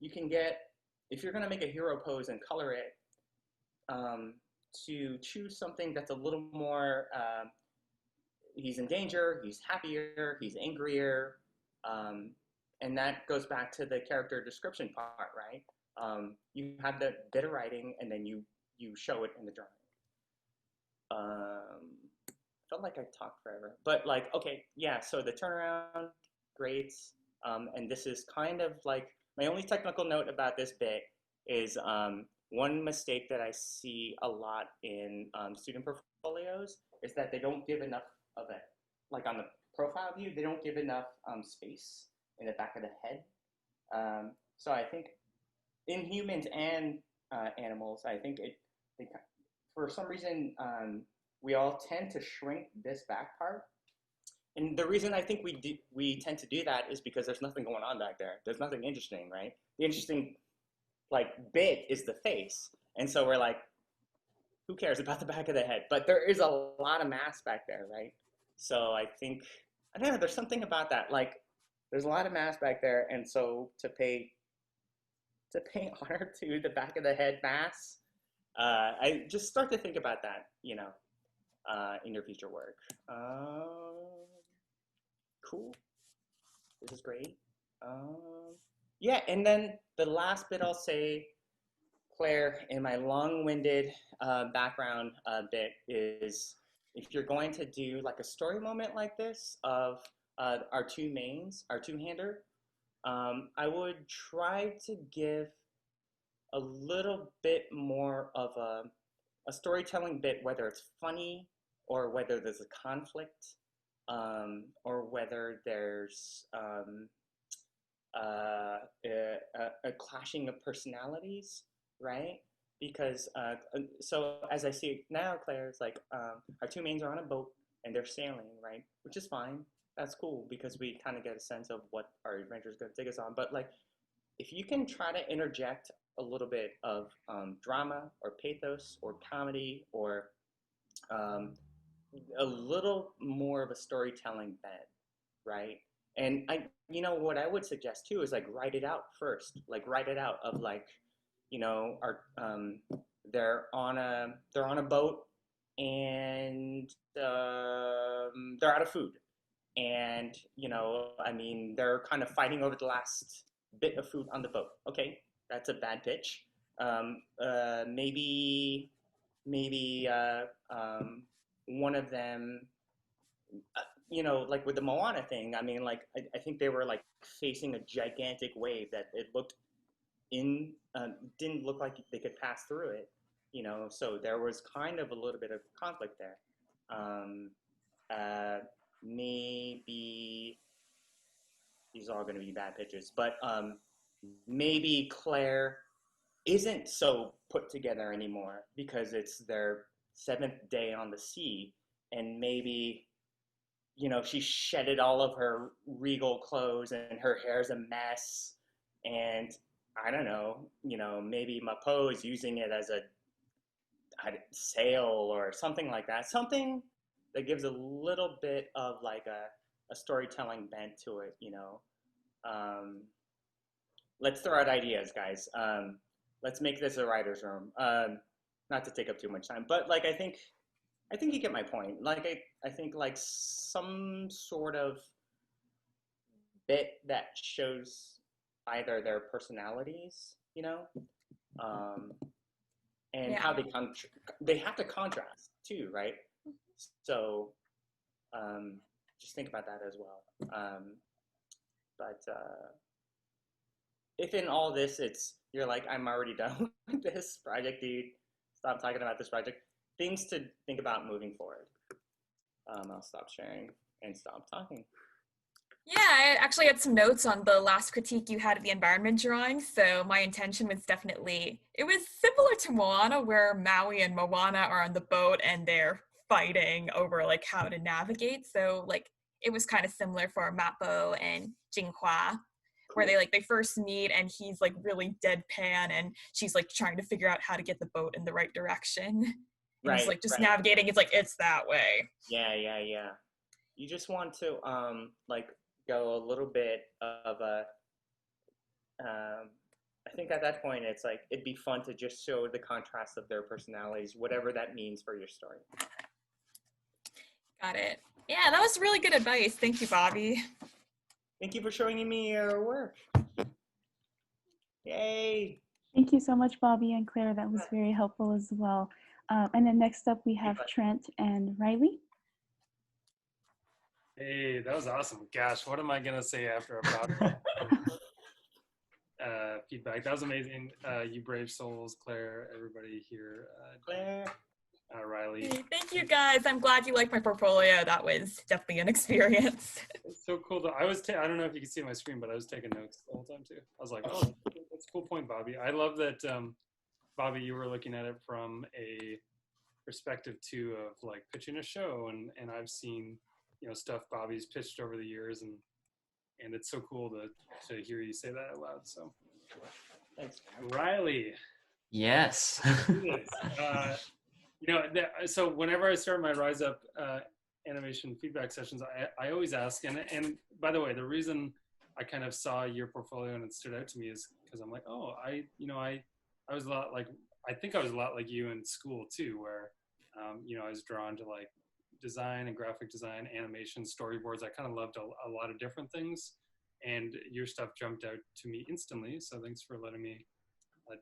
you can if you're gonna make a hero pose and color it, to choose something that's a little more, he's in danger, he's happier, he's angrier, and that goes back to the character description part, right? You have the bit of writing, and then you show it in the drawing. Felt like I talked forever, but like, okay, yeah, so the turnaround, great, and this is kind of like, my only technical note about this bit is one mistake that I see a lot in student portfolios is that they don't give enough of it. Like on the profile view, they don't give enough space in the back of the head. So I think in humans and animals, I think for some reason, we all tend to shrink this back part. And the reason I think we tend to do that is because there's nothing going on back there. There's nothing interesting, right? The interesting like bit is the face. And so we're like, who cares about the back of the head? But there is a lot of mass back there, right? So I think, I don't know, there's something about that. Like, there's a lot of mass back there. And so to pay honor to the back of the head mass, I just start to think about that, you know, in your future work. Cool. This is great. Yeah, and then the last bit I'll say, Claire, in my long-winded background bit is, if you're going to do like a story moment like this of our two mains, our two-hander, I would try to give a little bit more of a storytelling bit, whether it's funny or whether there's a conflict, or whether there's a clashing of personalities, right? Because so as I see it now, Claire, it's like our two mains are on a boat and they're sailing, right? Which is fine. That's cool because we kind of get a sense of what our adventure is going to take us on. But like, if you can try to interject a little bit of drama or pathos or comedy or a little more of a storytelling bent, right? And what I would suggest too is like write it out first. Like write it out of like, they're on a boat and they're out of food, and they're kind of fighting over the last bit of food on the boat. Okay, that's a bad pitch. Maybe one of them, like with the Moana thing, I think they were like facing a gigantic wave that it looked didn't look like they could pass through it, so there was kind of a little bit of conflict there. Maybe these are all going to be bad pitches, but maybe Claire isn't so put together anymore because it's their 7th day on the sea, and maybe she shedded all of her regal clothes and her hair's a mess, and I don't know, maybe Mapo is using it as a sail or something like that. Something that gives a little bit of like a storytelling bent to it, Let's throw out ideas, guys. Let's make this a writer's room. Not to take up too much time, but like I think you get my point. Like I think like some sort of bit that shows either their personalities, and how they have to contrast too, right? So just think about that as well. But if in all this you're like, I'm already done with this project, dude, stop talking about this project. Things to think about moving forward. I'll stop sharing and stop talking. Yeah, I actually had some notes on the last critique you had of the environment drawing. So my intention was definitely, it was similar to Moana, where Maui and Moana are on the boat and they're fighting over like how to navigate. So like it was kind of similar for Mappo and Jinghua, where they first meet and he's like really deadpan and she's like trying to figure out how to get the boat in the right direction. And he's like just navigating. It's like, it's that way. Yeah. You just want to like go a little bit of a I think at that point it's like it'd be fun to just show the contrast of their personalities, whatever that means for your story. Got it. Yeah, that was really good advice. Thank you, Bobby. Thank you for showing me your work. Yay. Thank you so much, Bobby and Claire. That was very helpful as well. And then next up we have Trent and Riley. Hey, that was awesome. Gosh, what am I gonna say after about feedback? That was amazing. You brave souls, Claire, everybody here. Claire. Riley. Hey, thank you guys. I'm glad you liked my portfolio. That was definitely an experience. It's so cool though. I don't know if you can see my screen, but I was taking notes the whole time too. I was like, oh, that's a cool point, Bobby. I love that, Bobby, you were looking at it from a perspective too of like pitching a show, and I've seen stuff Bobby's pitched over the years, and it's so cool to hear you say that out loud. So thanks, Riley. Yes. So whenever I start my Rise Up animation feedback sessions, I always ask, and by the way, the reason I kind of saw your portfolio and it stood out to me is because I'm like, oh, I was a lot like, I think I was a lot like you in school too, where I was drawn to like design and graphic design, animation, storyboards. I kind of loved a lot of different things, and your stuff jumped out to me instantly. So thanks for letting me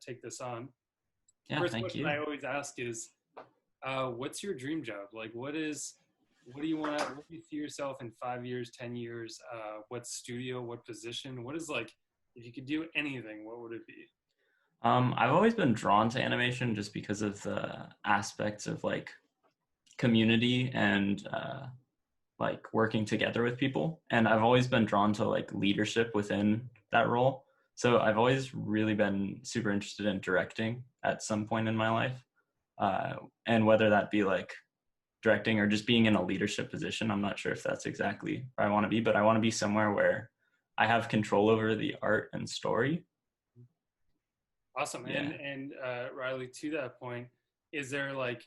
take this on. Yeah, First thank question you. I always ask is, what's your dream job? Like, what do you see yourself in 5 years, 10 years? What studio, what position? What is like, if you could do anything, what would it be? I've always been drawn to animation just because of the aspects of like community and like working together with people. And I've always been drawn to like leadership within that role. So I've always really been super interested in directing at some point in my life. And whether that be like directing or just being in a leadership position, I'm not sure if that's exactly where I want to be, but I want to be somewhere where I have control over the art and story. Awesome. Yeah. And Riley, to that point, is there like,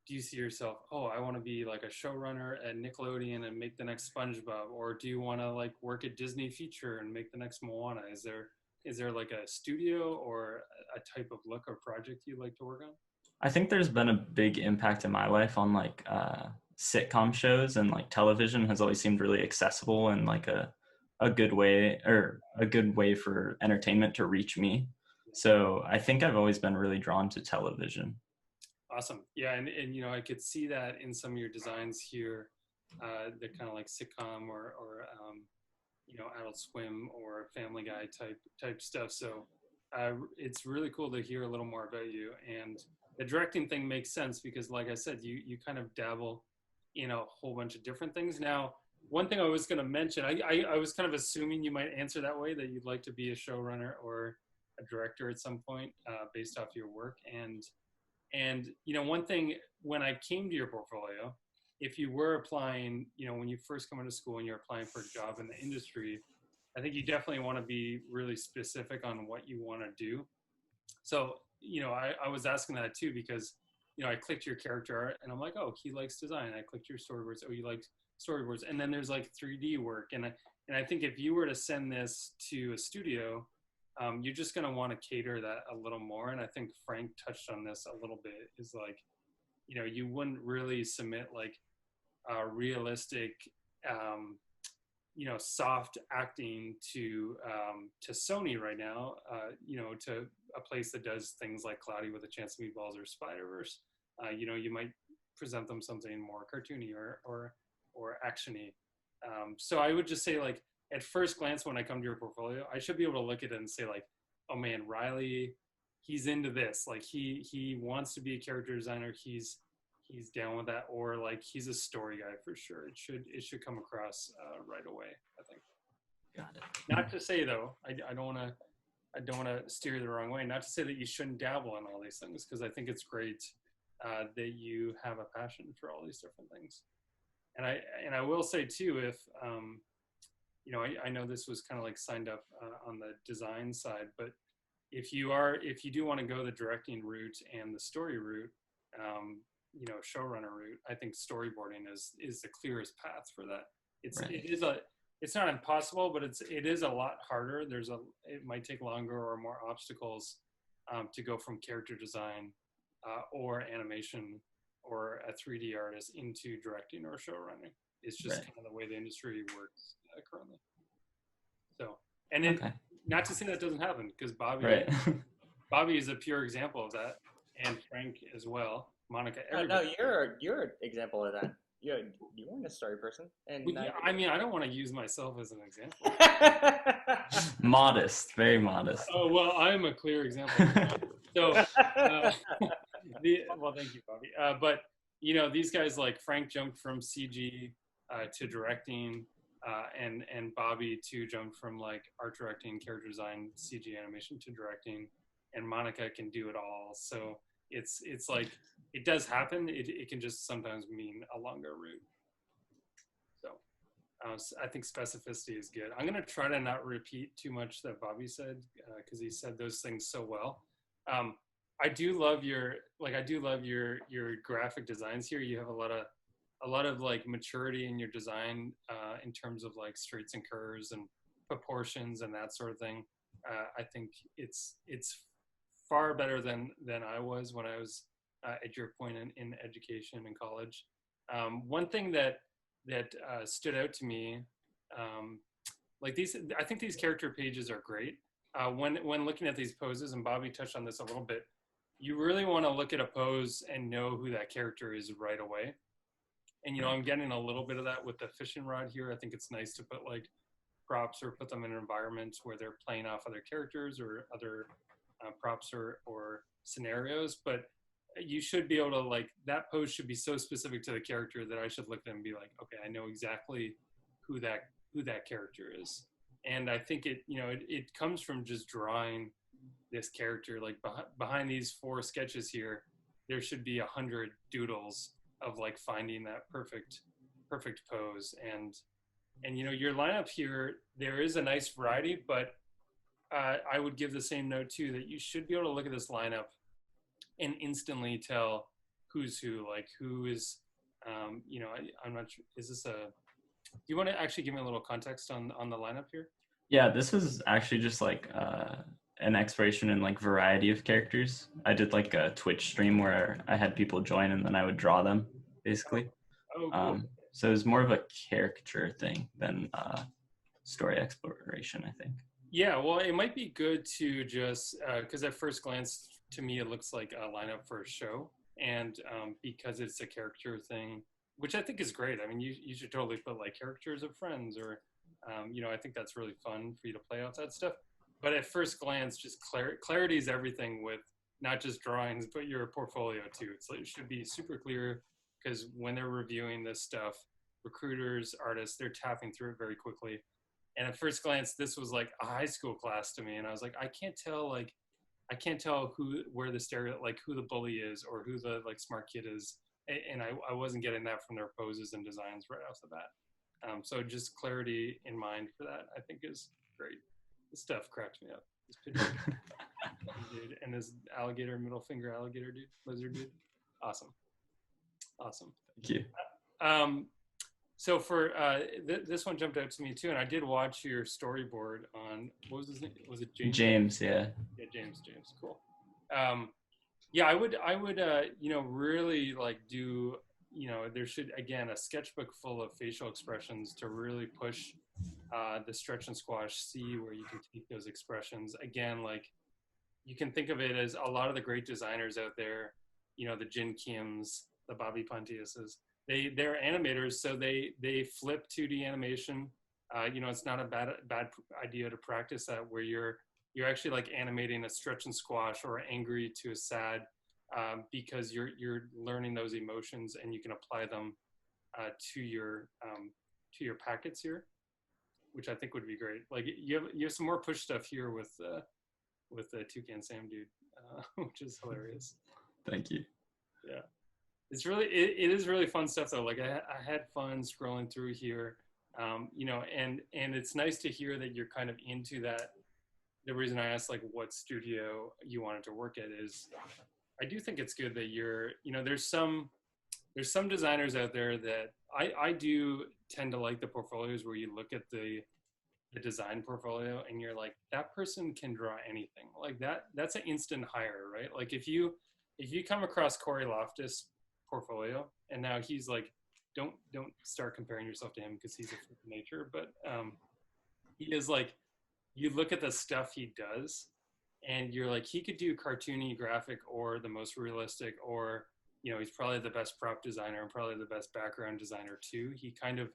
do you see yourself, oh, I want to be like a showrunner at Nickelodeon and make the next SpongeBob? Or do you want to like work at Disney Feature and make the next Moana? Is there like a studio or a type of look or project you'd like to work on? I think there's been a big impact in my life on like sitcom shows, and like television has always seemed really accessible and like a good way, or a good way for entertainment to reach me. So I think I've always been really drawn to television. Awesome. Yeah, and you know, I could see that in some of your designs here, the kind of like sitcom or you know, Adult Swim or Family Guy type stuff. So it's really cool to hear a little more about you. And the directing thing makes sense because, like I said, you kind of dabble in a whole bunch of different things. Now, one thing I was going to mention, I was kind of assuming you might answer that way, that you'd like to be a showrunner or a director at some point based off your work. And you know, one thing, when I came to your portfolio, if you were applying, you know, when you first come into school and you're applying for a job in the industry, I think you definitely want to be really specific on what you want to do. So, you know, I was asking that too because, you know, I clicked your character art and I'm like, oh, he likes design. I clicked your storyboards. Oh, you like storyboards. And then there's like 3D work. And I think if you were to send this to a studio, you're just going to want to cater that a little more. And I think Frank touched on this a little bit, is like, you know, you wouldn't really submit like realistic, you know, soft acting to Sony right now, you know, to a place that does things like Cloudy with a Chance of Meatballs or Spider-Verse. You know, you might present them something more cartoony or actiony. So I would just say, like, at first glance, when I come to your portfolio, I should be able to look at it and say, like, oh man, Riley, he's into this. Like, he wants to be a character designer. He's down with that, or like he's a story guy for sure. It should come across right away, I think. Got it. Not to say though, I don't want to steer you the wrong way. Not to say that you shouldn't dabble in all these things, because I think it's great that you have a passion for all these different things. And I will say too, if you know, I know this was kind of like signed up on the design side, but if you do want to go the directing route and the story route, you know, showrunner route, I think storyboarding is the clearest path for that. Right. It's not impossible, but it is a lot harder. It might take longer or more obstacles to go from character design or animation or a 3D artist into directing or showrunning. It's just kind of the way the industry works currently. So, and then not to say that doesn't happen, because Bobby is a pure example of that, and Frank as well. Monica, no, you're an example of that. You weren't a story person, and yeah, I mean, I don't want to use myself as an example. Modest, very modest. Oh well, I'm a clear example. So, well, thank you, Bobby. But you know, these guys, like Frank jumped from CG to directing, and Bobby too jumped from like art directing, character design, CG animation to directing, and Monica can do it all. So it's like, it does happen. It can just sometimes mean a longer route. So I think specificity is good. I'm going to try to not repeat too much that Bobby said, because he said those things so well. I do love your graphic designs here. You have a lot of like maturity in your design in terms of like straights and curves and proportions and that sort of thing. I think it's far better than I was when I was at your point in education and college. One thing that stood out to me, like I think these character pages are great. When looking at these poses, and Bobby touched on this a little bit, you really want to look at a pose and know who that character is right away. And, you know, I'm getting a little bit of that with the fishing rod here. I think it's nice to put like props or put them in environments where they're playing off other characters or other props or scenarios, but you should be able to, like, that pose should be so specific to the character that I should look at them and be like, okay, I know exactly who that character is. And I think it comes from just drawing this character. Like behind these 4 sketches here, there should be 100 doodles of like finding that perfect pose. And your lineup here, there is a nice variety, but I would give the same note too, that you should be able to look at this lineup and instantly tell who's who, like who is, I'm not sure, is this do you want to actually give me a little context on the lineup here? Yeah, this was actually just like an exploration in like variety of characters. I did like a Twitch stream where I had people join and then I would draw them, basically. Oh, cool. So it was more of a caricature thing than story exploration, I think. Yeah, well, it might be good to just, because at first glance, to me, it looks like a lineup for a show. And because it's a character thing, which I think is great. I mean, you should totally put like characters of friends or, I think that's really fun for you to play off that stuff. But at first glance, just clarity is everything with not just drawings, but your portfolio too. It should be super clear, because when they're reviewing this stuff, recruiters, artists, they're tapping through it very quickly. And at first glance, this was like a high school class to me. And I was like, I can't tell where who the bully is or who the like smart kid is. And I wasn't getting that from their poses and designs right off the bat. So just clarity in mind for that, I think, is great. This stuff cracked me up. This picture dude and this middle finger alligator dude, lizard dude. Awesome. Thank you. So for this one jumped out to me too, and I did watch your storyboard on, what was his name? Was it James? James, yeah. Yeah, James. Cool. Yeah, I would really like do, there should, again, a sketchbook full of facial expressions to really push the stretch and squash, see where you can take those expressions. Again, like you can think of it as a lot of the great designers out there, the Jin Kims, the Bobby Pontillases, they're animators, so they flip 2D animation. It's not a bad idea to practice that, where you're actually like animating a stretch and squash or angry to a sad, because you're learning those emotions and you can apply them to your packets here, which I think would be great. Like you have some more push stuff here with the Toucan Sam dude, which is hilarious. Thank you. Yeah. It's really, it is really fun stuff though. Like I had fun scrolling through here, and it's nice to hear that you're kind of into that. The reason I asked like what studio you wanted to work at is, I do think it's good that you're, there's some designers out there that I do tend to like the portfolios where you look at the design portfolio and you're like, that person can draw anything. Like that's an instant hire, right? Like if you come across Corey Loftus' portfolio, and now he's like, don't start comparing yourself to him because he's a freak of nature, but he is like, you look at the stuff he does and you're like, he could do cartoony graphic or the most realistic, or he's probably the best prop designer and probably the best background designer too. He kind of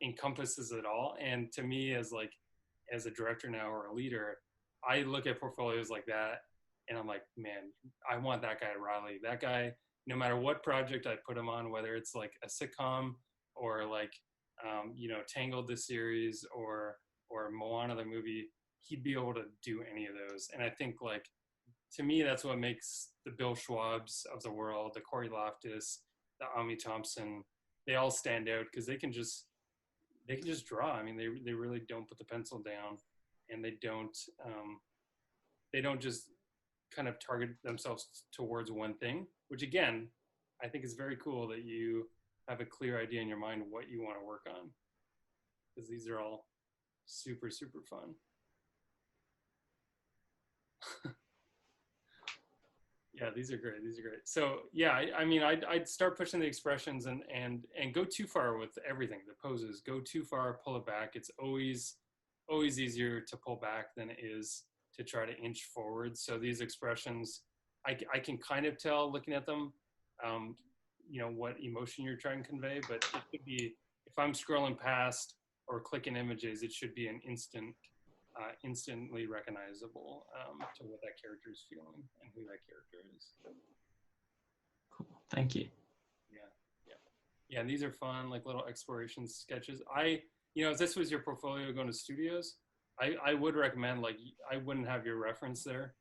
encompasses it all. And to me, as a director now or a leader, I look at portfolios like that and I'm like, man, I want that guy at Riley. That guy, no matter what project I put him on, whether it's like a sitcom or like, Tangled the series or Moana the movie, he'd be able to do any of those. And I think like, to me, that's what makes the Bill Schwabs of the world, the Corey Loftus, the Ami Thompson, they all stand out because they can just draw. I mean, they really don't put the pencil down, and they don't just kind of target themselves towards one thing, which again, I think is very cool that you have a clear idea in your mind what you want to work on, because these are all super, super fun. Yeah, these are great. So yeah, I mean, I'd start pushing the expressions and go too far with everything. The poses, go too far, pull it back. It's always easier to pull back than it is to try to inch forward. So these expressions, I can kind of tell looking at them, what emotion you're trying to convey, but it could be, if I'm scrolling past or clicking images, it should be an instantly recognizable to what that character is feeling and who that character is. Cool. Thank you. Yeah, and these are fun, like little exploration sketches. If this was your portfolio going to studios, I would recommend, like, I wouldn't have your reference there.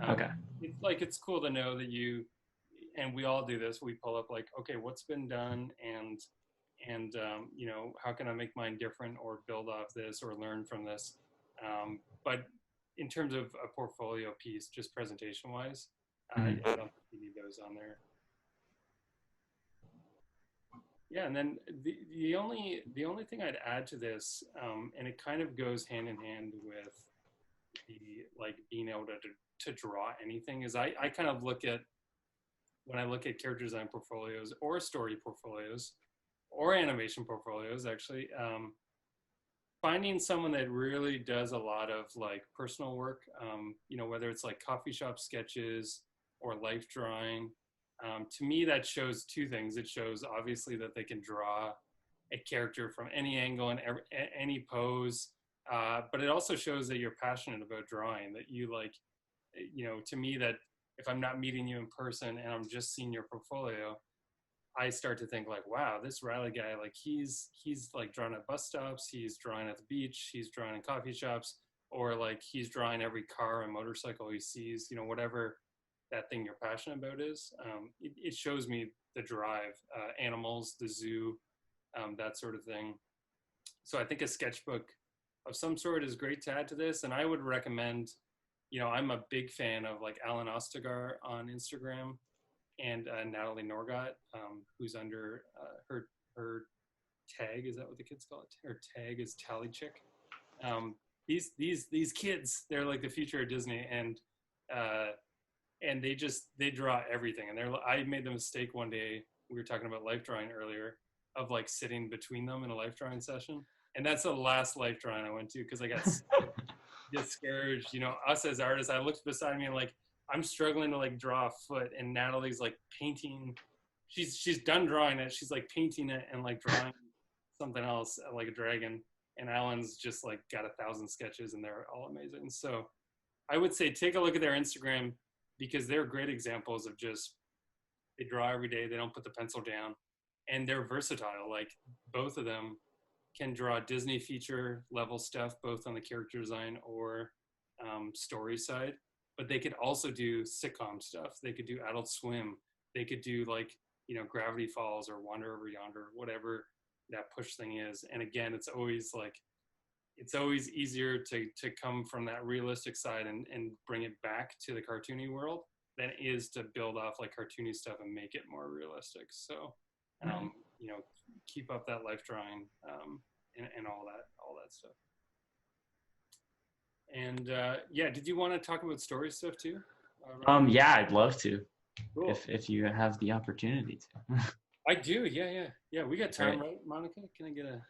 Okay. It's cool to know that you, and we all do this, we pull up like, okay, what's been done, and you know, how can I make mine different or build off this or learn from this. But in terms of a portfolio piece, just presentation wise, I don't think you need those on there. Yeah, and then the only thing I'd add to this, and it kind of goes hand in hand with the, like, being able to draw anything, is I kind of look at, when I look at character design portfolios or story portfolios or animation portfolios, actually, finding someone that really does a lot of like personal work, you know, whether it's like coffee shop sketches or life drawing. To me, that shows two things. It shows obviously that they can draw a character from any angle and any pose, but it also shows that you're passionate about drawing, that you like, you know, to me, that if I'm not meeting you in person and I'm just seeing your portfolio, I start to think like, wow, this Riley guy, like he's like drawing at bus stops, he's drawing at the beach, he's drawing in coffee shops, or like he's drawing every car and motorcycle he sees, you know, whatever that thing you're passionate about is. It shows me the drive, animals, the zoo, that sort of thing. So I think a sketchbook of some sort is great to add to this. And I would recommend, you know, I'm a big fan of like Alan Ostagar on Instagram, and Natalie Norgott, who's under her tag, is that what the kids call it? Her tag is Tally Chick. These kids, they're like the future of Disney, and they draw everything. And I made the mistake one day, we were talking about life drawing earlier, of like sitting between them in a life drawing session, and that's the last life drawing I went to because I got discouraged. You know, us as artists, I looked beside me and like, I'm struggling to like draw a foot, and Natalie's like painting. She's done drawing it. She's like painting it and like drawing something else like a dragon. And Alan's just like got 1,000 sketches, and they're all amazing. So I would say take a look at their Instagram, because they're great examples of just, they draw every day. They don't put the pencil down, and they're versatile. Like both of them can draw Disney feature level stuff, both on the character design or story side. But they could also do sitcom stuff. They could do Adult Swim. They could do like, you know, Gravity Falls or Wander Over Yonder, whatever that push thing is. And again, it's always easier to come from that realistic side and bring it back to the cartoony world than it is to build off like cartoony stuff and make it more realistic. So, you know, keep up that life drawing and all that stuff. And yeah, did you want to talk about story stuff too? Yeah, I'd love to. Cool. If you have the opportunity to. I do. Yeah. We got time, Great. right, Monica? Can I get a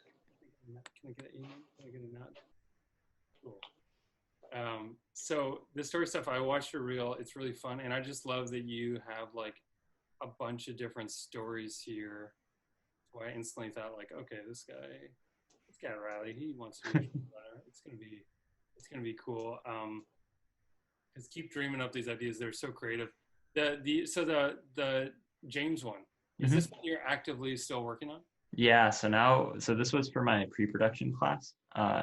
amen? Can I get a nod? Cool. So the story stuff, I watched your reel. It's really fun, and I just love that you have like a bunch of different stories here. So I instantly thought like, okay, this guy Riley, he wants to be it's gonna be cool. Just keep dreaming up these ideas. They're so creative. The James one, is this one you're actively still working on? Yeah, so this was for my pre-production class.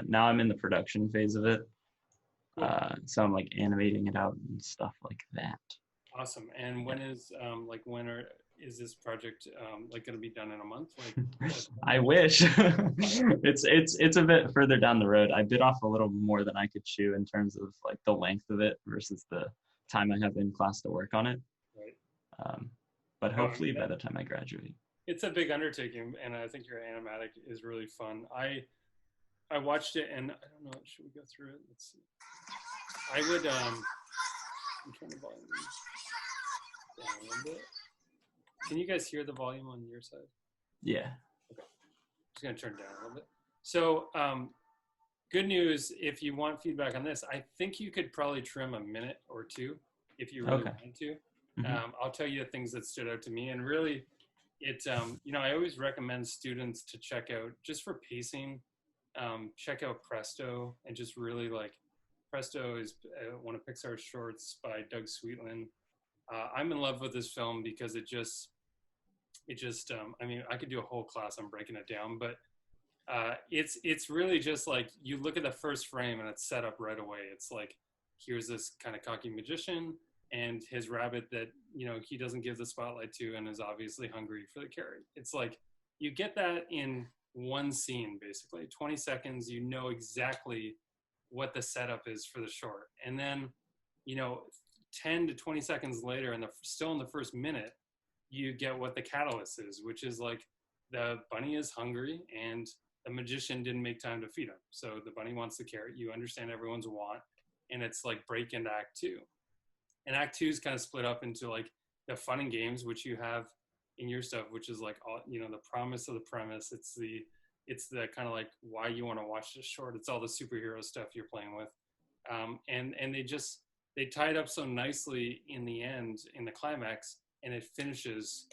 Now I'm in the production phase of it. Cool. So I'm like animating it out and stuff like that. Awesome. And when is is this project like going to be done in a month? Like, I wish. It's a bit further down the road. I bit off a little more than I could chew in terms of like the length of it versus the time I have in class to work on it. Right. But hopefully by the time I graduate. It's a big undertaking, and I think your animatic is really fun. I watched it, and I don't know, should we go through it? Let's see. I would I'm trying to volume down a little bit. Can you guys hear the volume on your side? Yeah. Okay. Just gonna turn it down a little bit. So good news, if you want feedback on this, I think you could probably trim a minute or two if you really wanted to. I'll tell you the things that stood out to me, and really it, you know, I always recommend students to check out, just for pacing, check out Presto, and just really like, Presto is one of Pixar's shorts by Doug Sweetland. I'm in love with this film because it just, I mean, I could do a whole class on breaking it down, but It's really just like you look at the first frame and it's set up right away. It's like, here's this kind of cocky magician and his rabbit that, you know, he doesn't give the spotlight to and is obviously hungry for the carrot. It's like you get that in one scene, basically 20 seconds. You know exactly what the setup is for the short, and then, you know, 10 to 20 seconds later, and still in the first minute, you get what the catalyst is, which is like the bunny is hungry and the magician didn't make time to feed him. So the bunny wants the carrot. You understand everyone's want, and it's like break into act two. And act two is kind of split up into like the fun and games, which you have in your stuff, which is like all, you know, the promise of the premise. It's the kind of like why you want to watch this short. It's all the superhero stuff you're playing with. And they tie it up so nicely in the end, in the climax, and it finishes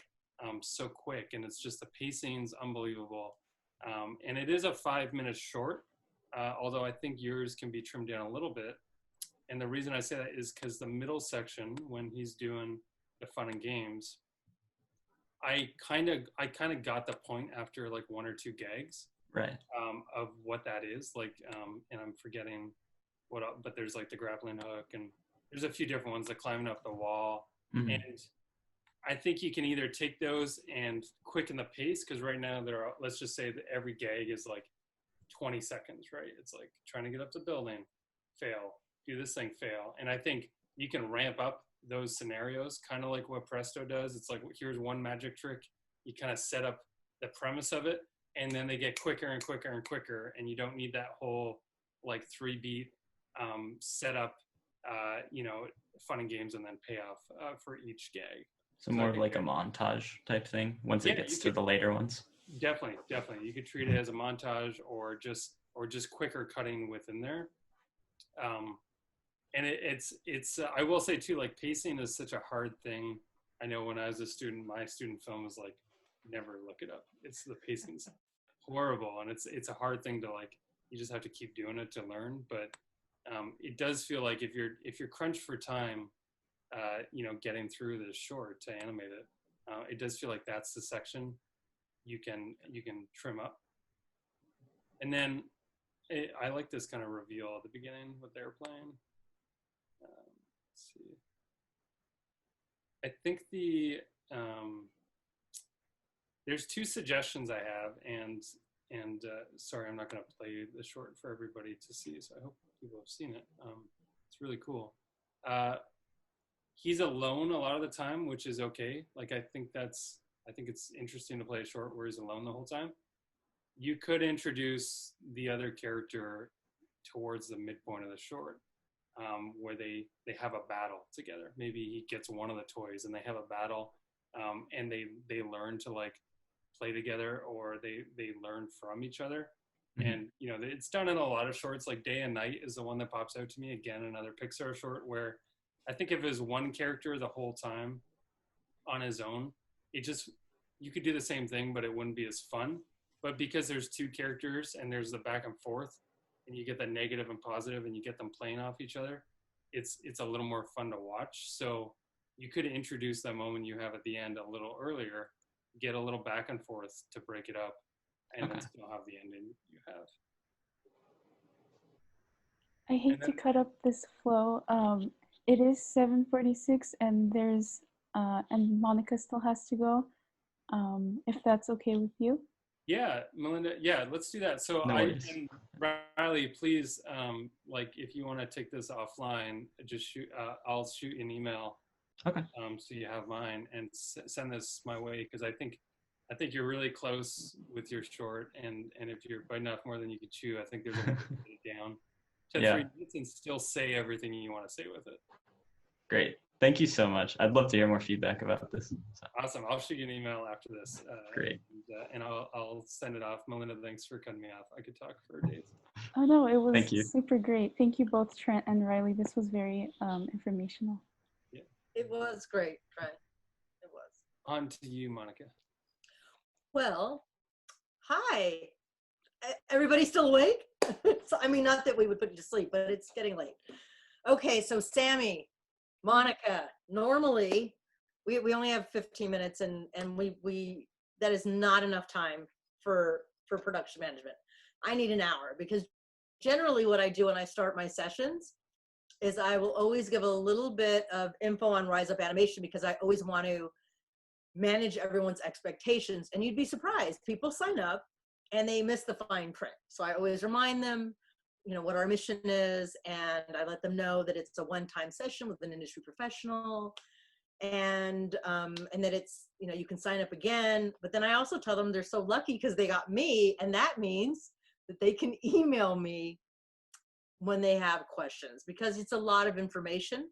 so quick, and it's just the pacing's unbelievable. And it is a 5-minute short, although I think yours can be trimmed down a little bit. And the reason I say that is because the middle section, when he's doing the fun and games, I kind of got the point after like 1 or 2 gags, Right. of what that is like, and I'm forgetting what, but there's like the grappling hook, and there's a few different ones, like climbing up the wall. Mhm. And I think you can either take those and quicken the pace, because right now let's just say that every gag is like 20 seconds, right? It's like trying to get up the building, fail, do this thing, fail. And I think you can ramp up those scenarios, kind of like what Presto does. It's like, here's one magic trick. You kind of set up the premise of it, and then they get quicker and quicker and quicker, and you don't need that whole like 3-beat setup, you know, fun and games and then payoff for each gag. So more of like a montage type thing once it gets to the later ones. Definitely. You could treat it as a montage or just quicker cutting within there. And it's I will say too, like pacing is such a hard thing. I know when I was a student, my student film was like, never look it up. It's the pacing's horrible, and it's a hard thing to like. You just have to keep doing it to learn. But it does feel like if you're crunched for time, you know, getting through this short to animate it, it does feel like that's the section you can trim up. And then I like this kind of reveal at the beginning, what they're playing. Let's see. I think there's 2 suggestions I have, and sorry, I'm not going to play the short for everybody to see, so I hope people have seen it. It's really cool. He's alone a lot of the time, which is okay. Like I think it's interesting to play a short where he's alone the whole time. You could introduce the other character towards the midpoint of the short, where they have a battle together. Maybe he gets one of the toys and they have a battle, and they learn to like play together, or they learn from each other. Mm-hmm. And you know, it's done in a lot of shorts. Like Day and Night is the one that pops out to me. Again, another Pixar short where I think if it was one character the whole time on his own, you could do the same thing, but it wouldn't be as fun. But because there's 2 characters and there's the back and forth, and you get the negative and positive, and you get them playing off each other, it's a little more fun to watch. So you could introduce that moment you have at the end a little earlier, get a little back and forth to break it up, and then still have the ending you have. I hate to cut up this flow. It is 7:46, and and Monica still has to go. If that's okay with you. Yeah, Melinda. Yeah, let's do that. So and Riley, please, like if you want to take this offline, just shoot. I'll shoot you an email. Okay. So you have mine, and send this my way, because I think you're really close with your short, and if you're biting off more than you can chew, I think there's a way to get it down to 3 minutes and still say everything you want to say with it. Great. Thank you so much. I'd love to hear more feedback about this. So. Awesome. I'll shoot you an email after this. Great. And I'll send it off. Melinda, thanks for cutting me off. I could talk for days. Oh no, it was super great. Thank you both, Trent and Riley. This was very informational. Yeah. It was great, Trent. It was. On to you, Monica. Well, hi. Everybody still awake? So, I mean, not that we would put you to sleep, but it's getting late. Okay, so Sammy, Monica, normally we only have 15 minutes, and we that is not enough time for for production management. I need an hour, because generally what I do when I start my sessions is I will always give a little bit of info on Rise Up Animation, because I always want to manage everyone's expectations. And you'd be surprised, people sign up and they miss the fine print. So I always remind them, you know, what our mission is, and I let them know that it's a one-time session with an industry professional, and that it's, you know, you can sign up again. But then I also tell them they're so lucky because they got me, and that means that they can email me when they have questions, because it's a lot of information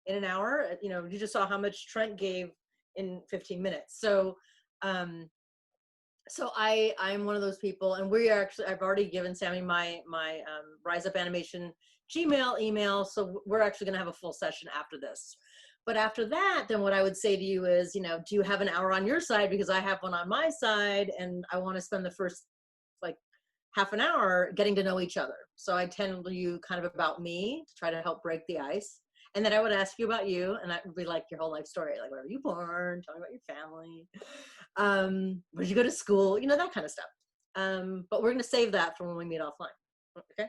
in an hour. You know, you just saw how much Trent gave in 15 minutes. So I'm one of those people, and I've already given Sammy my Rise Up Animation Gmail email, so we're actually going to have a full session after this. But after that, then what I would say to you is, you know, do you have an hour on your side? Because I have one on my side, and I want to spend the first like half an hour getting to know each other. So I tell you kind of about me to try to help break the ice. And then I would ask you about you, and that would be like your whole life story. Like, where were you born? Tell me about your family. Where did you go to school? You know, that kind of stuff. But we're going to save that for when we meet offline. Okay? Okay.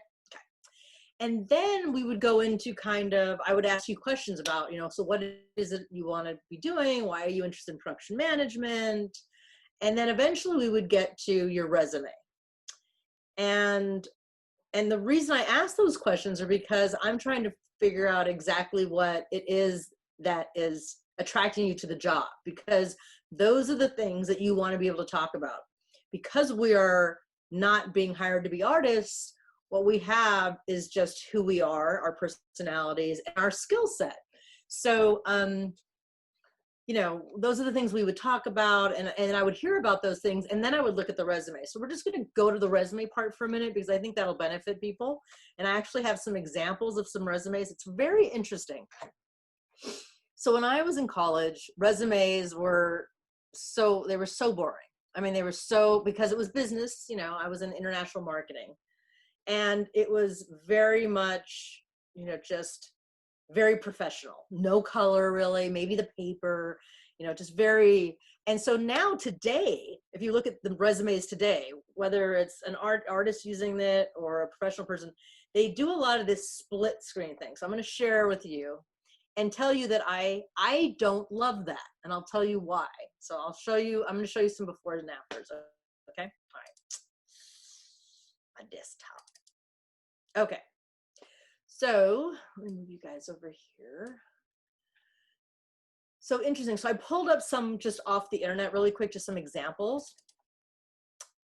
And then we would go into kind of, I would ask you questions about, you know, so what is it you want to be doing? Why are you interested in production management? And then eventually we would get to your resume. And the reason I ask those questions are because I'm trying to figure out exactly what it is that is attracting you to the job, because those are the things that you want to be able to talk about. Because we are not being hired to be artists, what we have is just who we are, our personalities, and our skill set. So, you know, those are the things we would talk about, and I would hear about those things, and then I would look at the resume. So we're just going to go to the resume part for a minute, because I think that'll benefit people. And I actually have some examples of some resumes. It's very interesting. So when I was in college, resumes were so boring. I mean, they were so, because it was business, you know, I was in international marketing, and it was very much, you know, just very professional, no color really, maybe the paper, you know, just very. And so now today, if you look at the resumes today, whether it's an artist using it or a professional person, they do a lot of this split screen thing. So I'm going to share with you and tell you that I don't love that, and I'll tell you why. So I'm going to show you some befores and afters. Okay, all right. My desktop. Okay. So let me move you guys over here. So interesting. So I pulled up some just off the internet really quick, just some examples.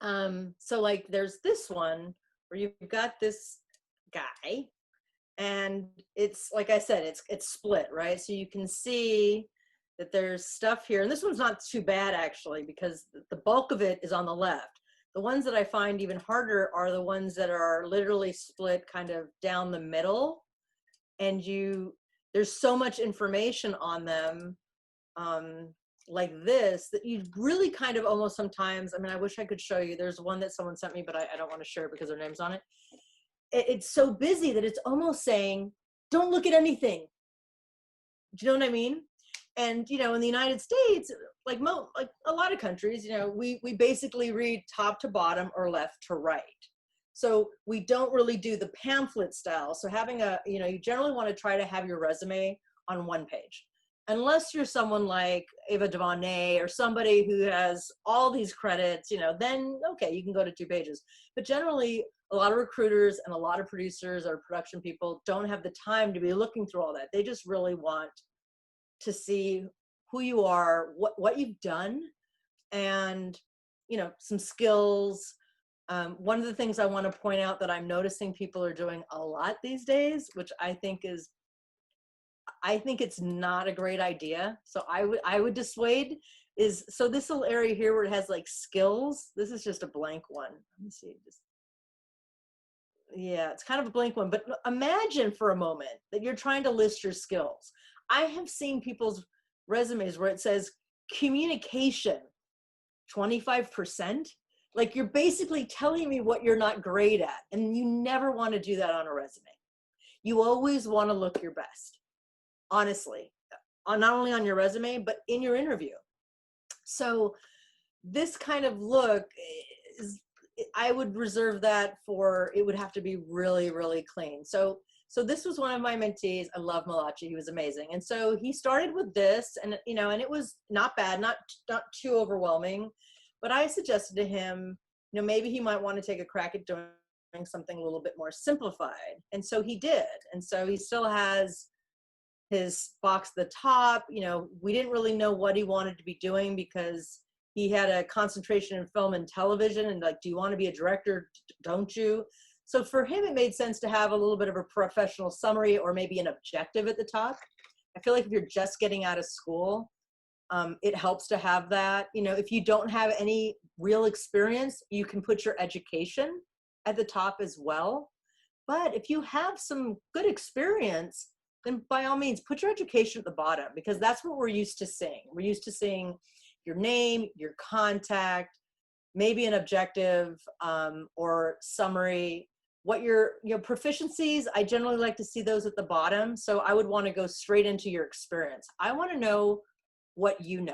So like there's this one where you've got this guy, and it's, like I said, it's split, right? So you can see that there's stuff here, and this one's not too bad actually, because the bulk of it is on the left. The ones that I find even harder are the ones that are literally split kind of down the middle, and there's so much information on them like this, that you really kind of almost sometimes, I mean, I wish I could show you. There's one that someone sent me, but I don't want to share it because their name's on it. It's so busy that it's almost saying, don't look at anything. Do you know what I mean? And, you know, in the United States, like a lot of countries, you know, we basically read top to bottom or left to right. So we don't really do the pamphlet style. So having you know, you generally want to try to have your resume on one page. Unless you're someone like Ava DuVernay or somebody who has all these credits, you know, then okay, you can go to 2 pages. But generally, a lot of recruiters and a lot of producers or production people don't have the time to be looking through all that. They just really want to see who you are, what you've done, and, you know, some skills. One of the things I want to point out that I'm noticing people are doing a lot these days, which I think it's not a great idea. So I would dissuade is, so this little area here where it has like skills, this is just a blank one. Let me see. Yeah, it's kind of a blank one, but imagine for a moment that you're trying to list your skills. I have seen people's resumes where it says communication, 25%. Like, you're basically telling me what you're not great at, and you never want to do that on a resume. You always want to look your best, honestly, not only on your resume, but in your interview. So this kind of look I would reserve that for, it would have to be really, really clean. So this was one of my mentees. I love Malachi. He was amazing. And so he started with this, and and it was not bad, not too overwhelming, but I suggested to him, maybe he might want to take a crack at doing something a little bit more simplified. And so he did. And so he still has his box at the top. We didn't really know what he wanted to be doing because he had a concentration in film and television, and like, do you want to be a director? Don't you? So for him, it made sense to have a little bit of a professional summary or maybe an objective at the top. I feel like if you're just getting out of school, it helps to have that. If you don't have any real experience, you can put your education at the top as well. But if you have some good experience, then by all means, put your education at the bottom, because that's what we're used to seeing. We're used to seeing your name, your contact, maybe an objective or summary. What your proficiencies, I generally like to see those at the bottom. So I would want to go straight into your experience. I want to know what you know.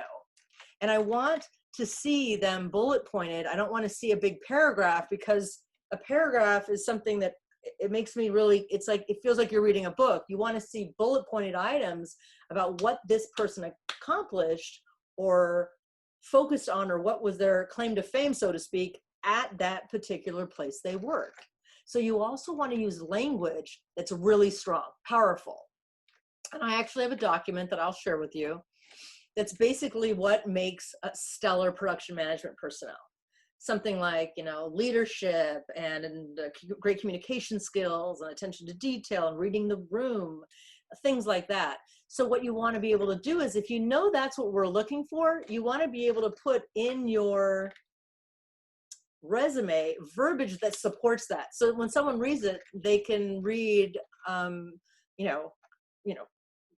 And I want to see them bullet pointed. I don't want to see a big paragraph, because a paragraph is something that it makes me really, it's like, it feels like you're reading a book. You want to see bullet pointed items about what this person accomplished or focused on, or what was their claim to fame, so to speak, at that particular place they work. So you also want to use language that's really strong, powerful. And I actually have a document that I'll share with you that's basically what makes a stellar production management personnel. Something like, leadership and great communication skills and attention to detail and reading the room, things like that. So what you want to be able to do is, if you know that's what we're looking for, you want to be able to put in your resume verbiage that supports that. So when someone reads it, they can read,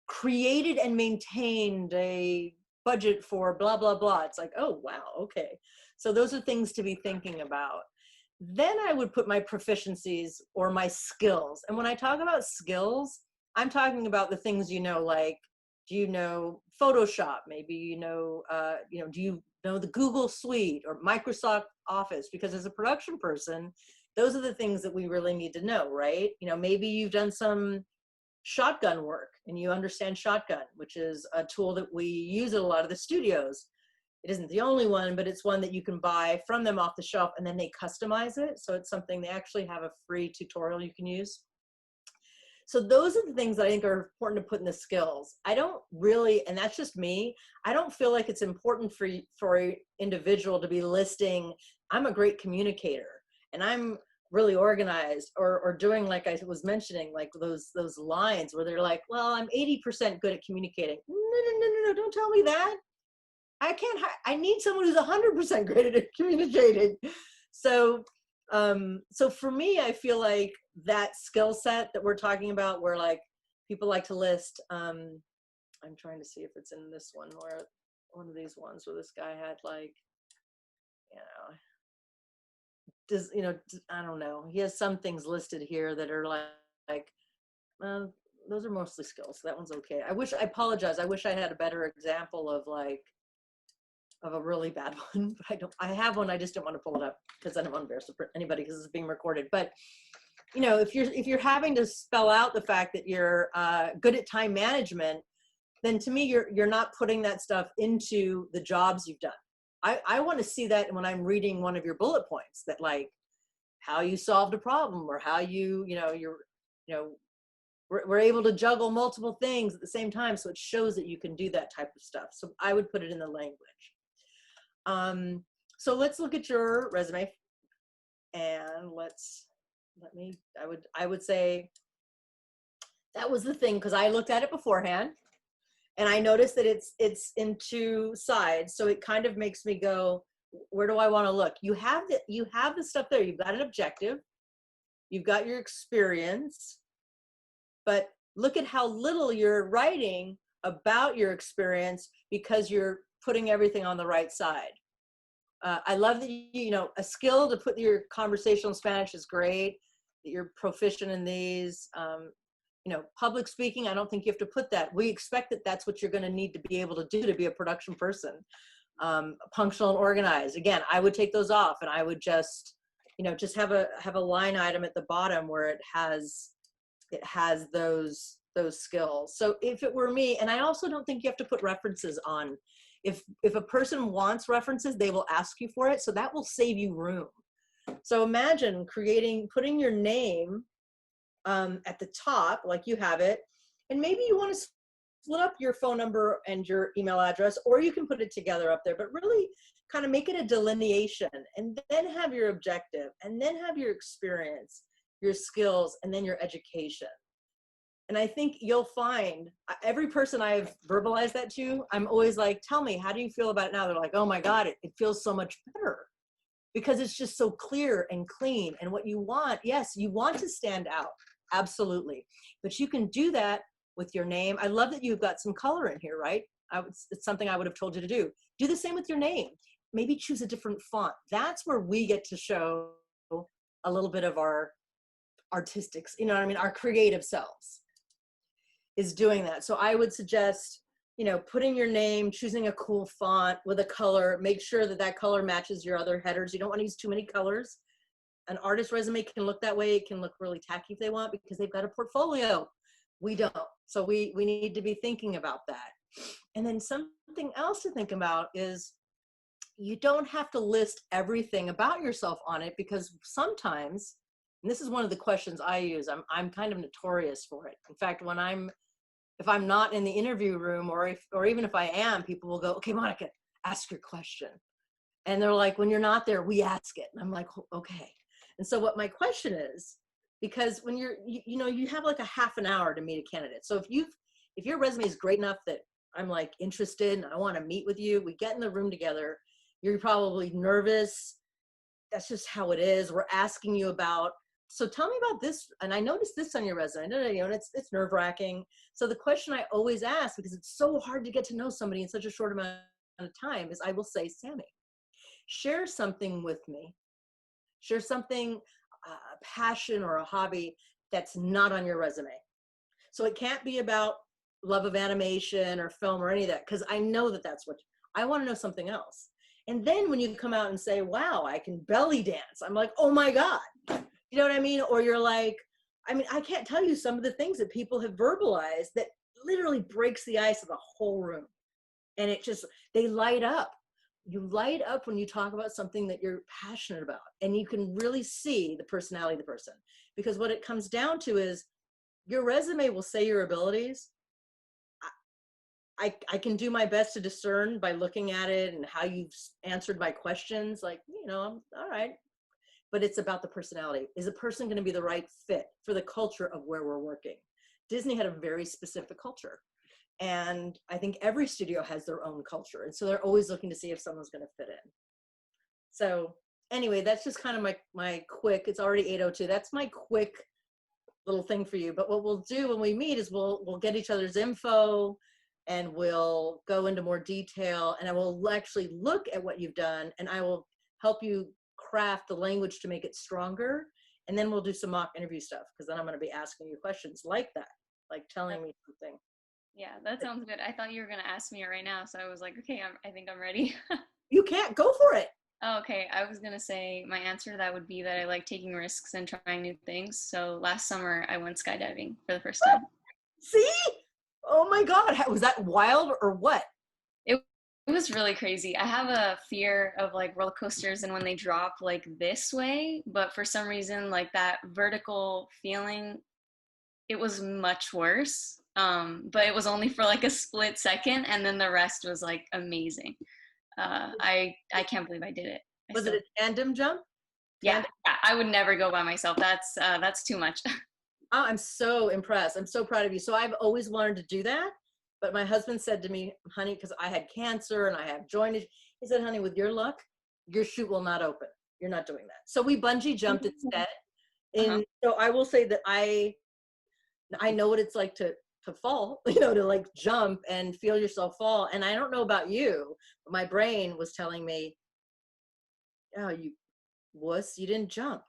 created and maintained a budget for blah, blah, blah. It's like, oh, wow, okay. So those are things to be thinking about. Then I would put my proficiencies or my skills. And when I talk about skills, I'm talking about the things like, do you know Photoshop? Maybe do you know the Google Suite or Microsoft Office? Because as a production person, those are the things that we really need to know, right? Maybe you've done some shotgun work and you understand shotgun, which is a tool that we use at a lot of the studios. It isn't the only one, but it's one that you can buy from them off the shelf, and then they customize it. So it's something, they actually have a free tutorial you can use. So those are the things that I think are important to put in the skills. I don't really, and that's just me, I don't feel like it's important for an individual to be listing, I'm a great communicator and I'm really organized, or doing, like I was mentioning, like those lines where they're like, well, I'm 80% good at communicating. No, don't tell me that. I need someone who's 100% great at communicating. So for me, I feel like that skill set that we're talking about, where like people like to list, I'm trying to see if it's in this one, where one of these ones where this guy had like, I don't know. He has some things listed here that are like those are mostly skills. So that one's okay. I apologize. I wish I had a better example of a really bad one, but I don't. I have one. I just don't want to pull it up because I don't want to embarrass anybody, because it's being recorded. But if you're having to spell out the fact that you're good at time management, then to me you're not putting that stuff into the jobs you've done. I want to see that when I'm reading one of your bullet points, that like how you solved a problem, or how we're able to juggle multiple things at the same time. So it shows that you can do that type of stuff. So I would put it in the language. So let's look at your resume, and I would say that was the thing, because I looked at it beforehand and I noticed that it's in two sides. So it kind of makes me go, where do I want to look? You have the stuff there. You've got an objective, you've got your experience, but look at how little you're writing about your experience, because you're putting everything on the right side. I love that a skill to put your conversational Spanish is great, that you're proficient in these. Public speaking, I don't think you have to put that. We expect that that's what you're going to need to be able to do to be a production person. Punctual and organized. Again, I would take those off, and I would just just have a line item at the bottom where it has those skills. So if it were me, and I also don't think you have to put references on. If a person wants references, they will ask you for it. So that will save you room. So imagine putting your name at the top, like you have it, and maybe you want to split up your phone number and your email address, or you can put it together up there, but really kind of make it a delineation, and then have your objective, and then have your experience, your skills, and then your education. And I think you'll find every person I've verbalized that to, I'm always like, tell me, how do you feel about it now? They're like, oh my God, it feels so much better, because it's just so clear and clean. And what you want, yes, you want to stand out, absolutely. But you can do that with your name. I love that you've got some color in here, right? It's something I would have told you to do. Do the same with your name. Maybe choose a different font. That's where we get to show a little bit of our artistics, our creative selves is doing that. So I would suggest, putting your name, choosing a cool font with a color, make sure that color matches your other headers. You don't want to use too many colors. An artist resume can look that way. It can look really tacky if they want, because they've got a portfolio. We don't. So we need to be thinking about that. And then something else to think about is you don't have to list everything about yourself on it, because sometimes, and this is one of the questions I use, I'm kind of notorious for it. In fact, if I'm not in the interview room, or even if I am, people will go, okay, Monica, ask your question. And they're like, when you're not there, we ask it. And I'm like, okay. And so what my question is, because when you have like a half an hour to meet a candidate. So if your resume is great enough that I'm like interested and I want to meet with you, we get in the room together, you're probably nervous. That's just how it is. We're asking you about, so tell me about this. And I noticed this on your resume. And it's nerve wracking. So the question I always ask, because it's so hard to get to know somebody in such a short amount of time, is I will say, Sammy, share something with me. Share something, a passion or a hobby that's not on your resume. So it can't be about love of animation or film or any of that, because I know that's what I want to know. Something else. And then when you come out and say, wow, I can belly dance, I'm like, oh my God. You know what I mean? Or you're like, I can't tell you some of the things that people have verbalized that literally breaks the ice of the whole room. And they light up. You light up when you talk about something that you're passionate about, and you can really see the personality of the person. Because what it comes down to is your resume will say your abilities. I can do my best to discern by looking at it and how you've answered my questions. Like, I'm all right. But it's about the personality. Is a person going to be the right fit for the culture of where we're working? Disney had a very specific culture. And I think every studio has their own culture. And so they're always looking to see if someone's going to fit in. So anyway, that's just kind of my quick, it's already 8:02. That's my quick little thing for you. But what we'll do when we meet is we'll get each other's info, and we'll go into more detail, and I will actually look at what you've done, and I will help you craft the language to make it stronger. And then we'll do some mock interview stuff, because then I'm going to be asking you questions like that, like telling me something. Yeah, that sounds good. I thought you were going to ask me it right now, so I was like, okay, I think I'm ready. You can't. Go for it. Oh, okay, I was going to say my answer to that would be that I like taking risks and trying new things. So last summer, I went skydiving for the first time. See? Oh my God. Was that wild or what? It was really crazy. I have a fear of like roller coasters and when they drop like this way, but for some reason, like that vertical feeling, it was much worse. But it was only for like a split second, and then the rest was like amazing. I can't believe I did it. Was it a tandem jump? Yeah, I would never go by myself. That's too much. Oh, I'm so impressed. I'm so proud of you. So I've always wanted to do that, but my husband said to me, honey, because I had cancer and I have joint issues, he said, honey, with your luck, your chute will not open. You're not doing that. So we bungee jumped instead. And so I will say that I know what it's like to fall, to like jump and feel yourself fall. And I don't know about you, but my brain was telling me, oh, you wuss, you didn't jump.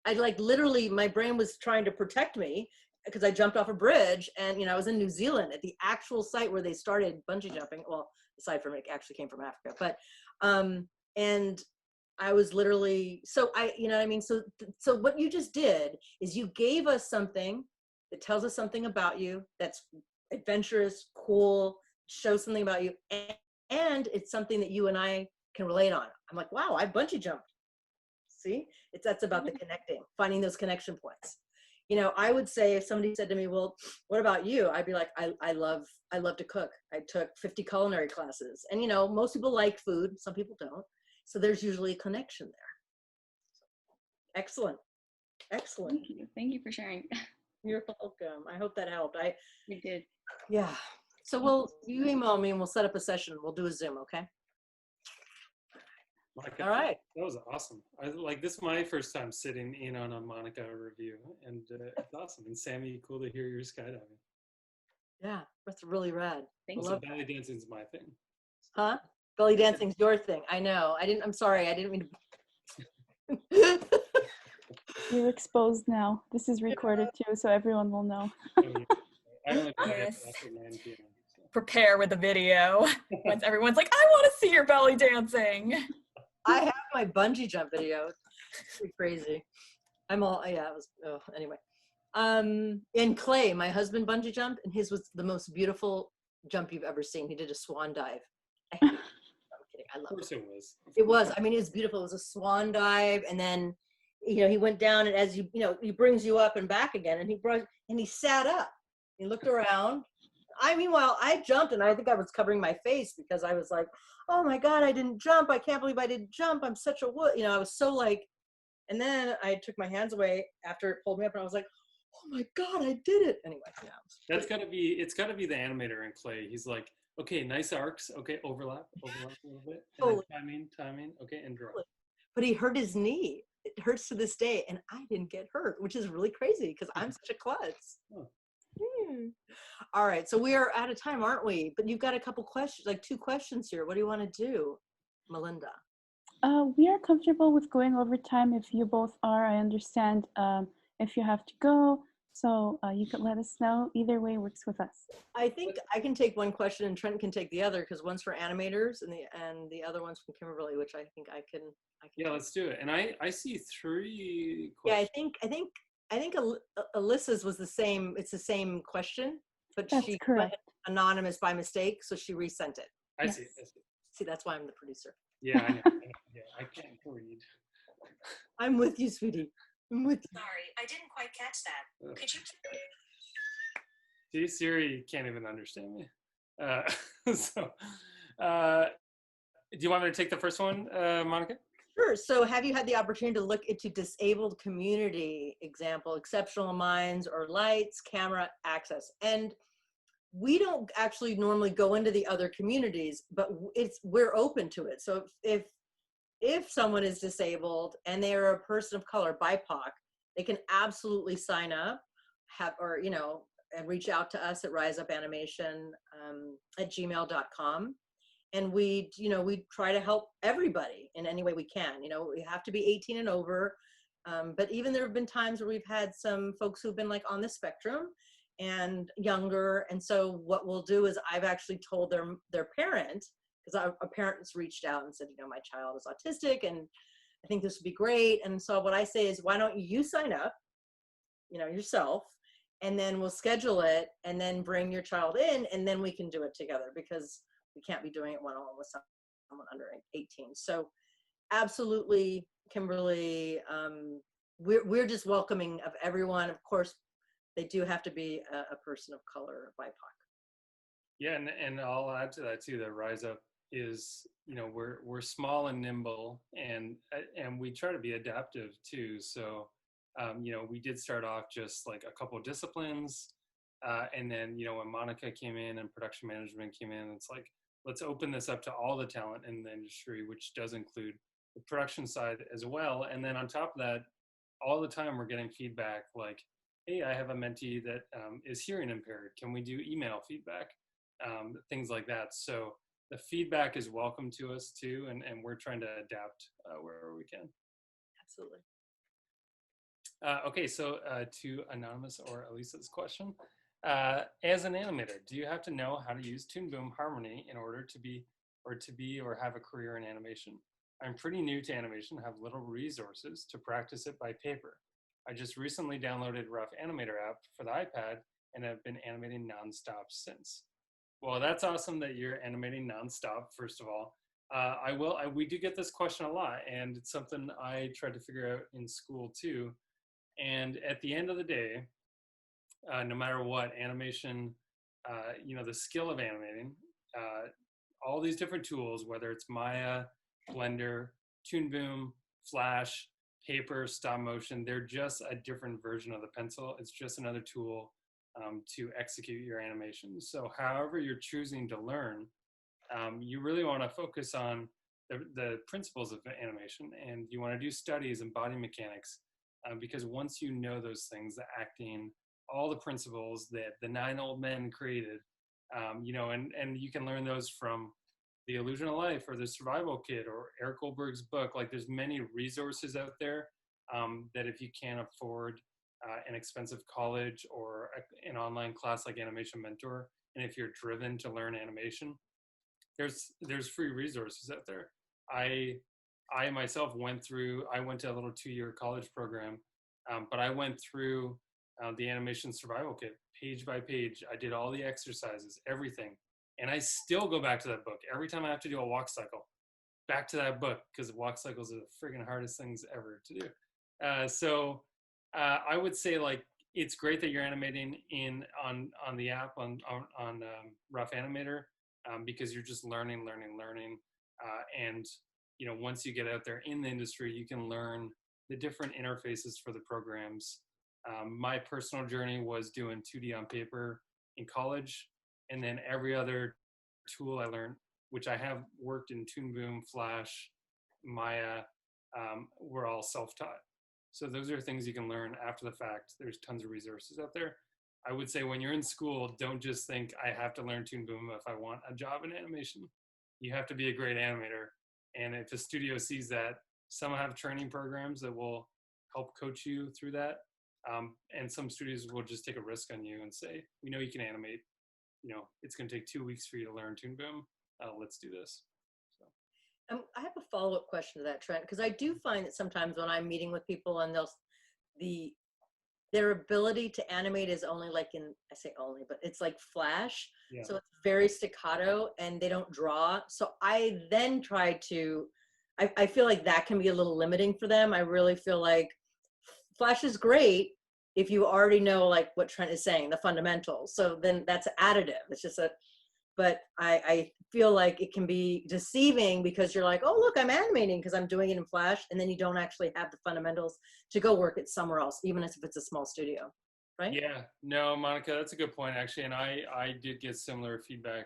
I like literally, my brain was trying to protect me because I jumped off a bridge, and I was in New Zealand at the actual site where they started bungee jumping. Well, aside from it actually came from Africa, but and I was literally, so you know what I mean? So what you just did is you gave us something that tells us something about you that's adventurous, cool, shows something about you, and it's something that you and I can relate on. I'm like, wow, I bungee jumped. See, that's about the connecting, finding those connection points. You know, I would say if somebody said to me, well, what about you? I'd be like, I love to cook. I took 50 culinary classes, and you know, most people like food, some people don't. So there's usually a connection there. Excellent. Excellent. Thank you for sharing. You're welcome. I hope that helped. We did. Yeah. So you email me and we'll set up a session. We'll do a Zoom, okay? Monica, All right. that was awesome. This is my first time sitting in on a Monica review, and it's awesome. And Sammy, cool to hear your skydiving. Yeah, that's really rad. Also, belly dancing is my thing. Huh? Belly dancing's your thing. I know. I'm sorry. I didn't mean to. You're exposed now. This is recorded too, so everyone will know. I only play Yes. after 9 p.m. Prepare with a video once everyone's like, I want to see your belly dancing. I have my bungee jump video. It's pretty crazy. I'm all, yeah, it was, anyway. And Clay, my husband bungee jumped, and his was the most beautiful jump you've ever seen. He did a swan dive. I'm kidding. I love it. Of course it was. It was. I mean, it was beautiful. It was a swan dive, and then, you know, he went down, and as you know, he brings you up and back again, and he sat up. He looked around. Meanwhile, I jumped, and I think I was covering my face because I was like, oh my God, I didn't jump. I can't believe I didn't jump. I'm such a wood. You know, I was so like, and then I took my hands away after it pulled me up, and I was like, oh my God, I did it. Anyway, yeah. It's gotta be the animator in Clay. He's like, okay, nice arcs. Okay, overlap a little bit. And then timing. Okay, and draw. But he hurt his knee. It hurts to this day, and I didn't get hurt, which is really crazy because I'm such a klutz. Oh. All right, so we are out of time, aren't we? But you've got a couple questions, like 2 questions here. What do you want to do, Melinda? We are comfortable with going over time if you both are. I understand if you have to go, so you could let us know. Either way works with us. I think I can take one question and Trent can take the other because one's for animators and the other one's from Kimberly, which I think I can. Yeah, let's do it. And I see 3 questions. Yeah, I think Alyssa's was the same. It's the same question, but That's she correct. went anonymous by mistake, so she resent it. I see. See, that's why I'm the producer. Yeah, I know. Yeah, I can't read. I'm with you, sweetie. I'm with you. Sorry, I didn't quite catch that. Could you? See, Siri can't even understand me. So, do you want me to take the first one, Monica? Sure. So have you had the opportunity to look into disabled community example, exceptional minds or lights, camera access? And we don't actually normally go into the other communities, but we're open to it. So if someone is disabled and they are a person of color, BIPOC, they can absolutely sign up, and reach out to us at riseupanimation at gmail.com. And we try to help everybody in any way we can. You know, we have to be 18 and over. But even there have been times where we've had some folks who've been like on the spectrum and younger. And so what we'll do is I've actually told their parent, because a parent's reached out and said, you know, my child is autistic and I think this would be great. And so what I say is, why don't you sign up, you know, yourself, and then we'll schedule it and then bring your child in and then we can do it together because we can't be doing it one-on-one with someone under 18. So absolutely, Kimberly, we're just welcoming of everyone. Of course, they do have to be a person of color, BIPOC. Yeah, and I'll add to that too, that Rise Up is, you know, we're small and nimble and we try to be adaptive too. So, you know, we did start off just like a couple of disciplines. And then, you know, when Monica came in and production management came in, it's like, let's open this up to all the talent in the industry, which does include the production side as well. And then on top of that, all the time we're getting feedback like, hey, I have a mentee that is hearing impaired. Can we do email feedback? Things like that. So the feedback is welcome to us too. And we're trying to adapt wherever we can. Absolutely. Okay, so to Anonymous or Elisa's question, as an animator, do you have to know how to use Toon Boom Harmony in order to be or have a career in animation? I'm pretty new to animation, have little resources to practice it by paper. I just recently downloaded Rough Animator app for the iPad and have been animating nonstop since. Well, that's awesome that you're animating nonstop, first of all. We do get this question a lot, and it's something I tried to figure out in school too. And at the end of the day, no matter what, animation, the skill of animating, all these different tools, whether it's Maya, Blender, Toon Boom, Flash, paper, stop motion, they're just a different version of the pencil. It's just another tool to execute your animation. So however you're choosing to learn, you really want to focus on the principles of animation, and you want to do studies and body mechanics, because once you know those things, the acting, all the principles that the 9 old men created, and you can learn those from The Illusion of Life or The Survival Kit or Eric Goldberg's book. Like, there's many resources out there that if you can't afford an expensive college or an online class like Animation Mentor, and if you're driven to learn animation, there's free resources out there. I myself went to a little 2-year college program, but I went through the Animation Survival Kit page by page. I did all the exercises, everything. And I still go back to that book. Every time I have to do a walk cycle, back to that book, because walk cycles are the friggin' hardest things ever to do. So I would say, like, it's great that you're animating on the app on Rough Animator, because you're just learning. And once you get out there in the industry, you can learn the different interfaces for the programs. My personal journey was doing 2D on paper in college, and then every other tool I learned, which I have worked in Toon Boom, Flash, Maya, were all self-taught. So those are things you can learn after the fact. There's tons of resources out there. I would say when you're in school, don't just think I have to learn Toon Boom if I want a job in animation. You have to be a great animator. And if a studio sees that, some have training programs that will help coach you through that. And some studios will just take a risk on you and say, we know you can animate. It's going to take 2 weeks for you to learn Toon Boom. Let's do this. So. I have a follow-up question to that, Trent, because I do find that sometimes when I'm meeting with people and their ability to animate is only like I say only, but it's like Flash. Yeah. So it's very staccato and they don't draw. So I then try to, I feel like that can be a little limiting for them. I really feel like Flash is great if you already know, like what Trent is saying, the fundamentals. So then that's additive. It's just but I feel like it can be deceiving because you're like, oh, look, I'm animating because I'm doing it in Flash. And then you don't actually have the fundamentals to go work it somewhere else, even if it's a small studio, right? Yeah, no, Monica, that's a good point, actually. And I did get similar feedback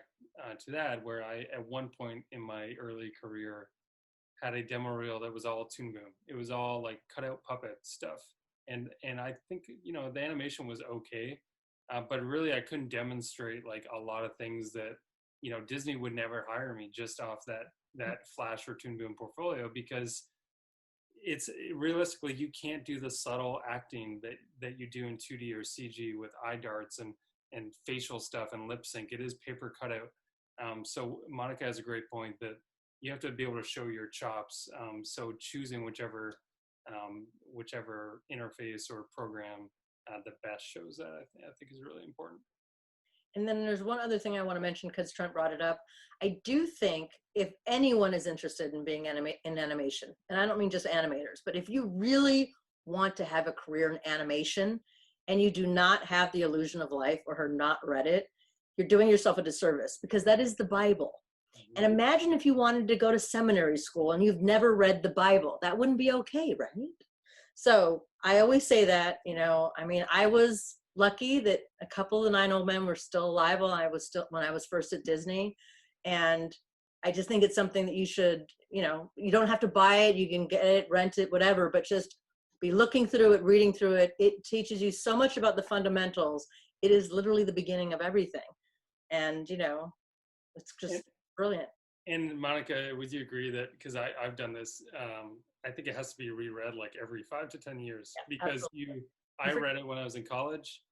to that, where I, at one point in my early career, had a demo reel that was all Toon Boom. It was all like cutout puppet stuff. And I think, the animation was okay. But really, I couldn't demonstrate like a lot of things that, Disney would never hire me just off that Flash or Toon Boom portfolio, because it's realistically, you can't do the subtle acting that you do in 2D or CG with eye darts and facial stuff and lip sync. It is paper cutout. So Monica has a great point that you have to be able to show your chops. So choosing whichever interface or program the best shows that, I think is really important. And then there's one other thing I want to mention because Trent brought it up. I do think if anyone is interested in being in animation, and I don't mean just animators, but if you really want to have a career in animation and you do not have The Illusion of Life or have not read it, you're doing yourself a disservice, because that is the Bible. Mm-hmm. And imagine if you wanted to go to seminary school and you've never read the Bible. That wouldn't be okay, right? So I always say that, I was lucky that a couple of the 9 old men were still alive when I was first at Disney. And I just think it's something that you should, you don't have to buy it. You can get it, rent it, whatever, but just be looking through it, reading through it. It teaches you so much about the fundamentals. It is literally the beginning of everything. And, it's just brilliant. And Monica, would you agree that, because I've done this, I think it has to be reread like every 5 to 10 years, because I read it when I was in college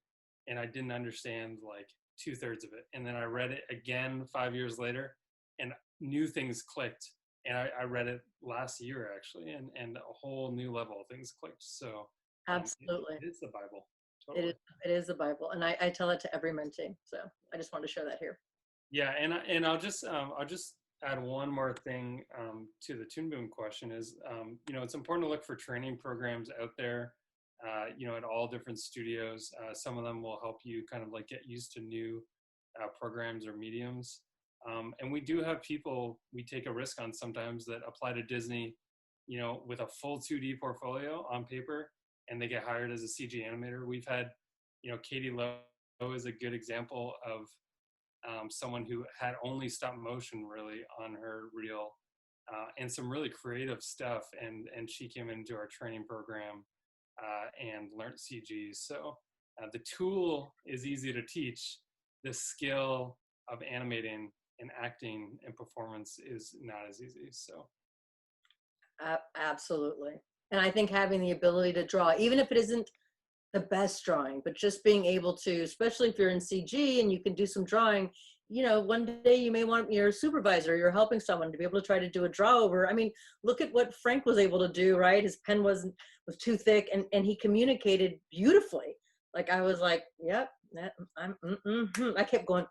and I didn't understand like 2/3 of it. And then I read it again 5 years later and new things clicked. and I read it last year actually, and a whole new level of things clicked. So Absolutely. it is the Bible. It Totally. is the Bible, and I tell it to every mentee. So I just wanted to share that here. Yeah, and I'll just add one more thing to the Toon Boom question is, it's important to look for training programs out there, at all different studios. Some of them will help you kind of like get used to new programs or mediums. And we do have people we take a risk on sometimes that apply to Disney, with a full 2D portfolio on paper, and they get hired as a CG animator. We've had, Katie Lowe is a good example of someone who had only stop motion really on her reel, and some really creative stuff. And she came into our training program and learned CG. So the tool is easy to teach. The skill of animating and acting and performance is not as easy. So. Absolutely. And I think having the ability to draw, even if it isn't the best drawing, but just being able to, especially if you're in CG and you can do some drawing, one day you may want your supervisor, you're helping someone to be able to try to do a draw over. I mean, look at what Frank was able to do, right? His pen was too thick, and he communicated beautifully. Like I was like, yep, I kept going,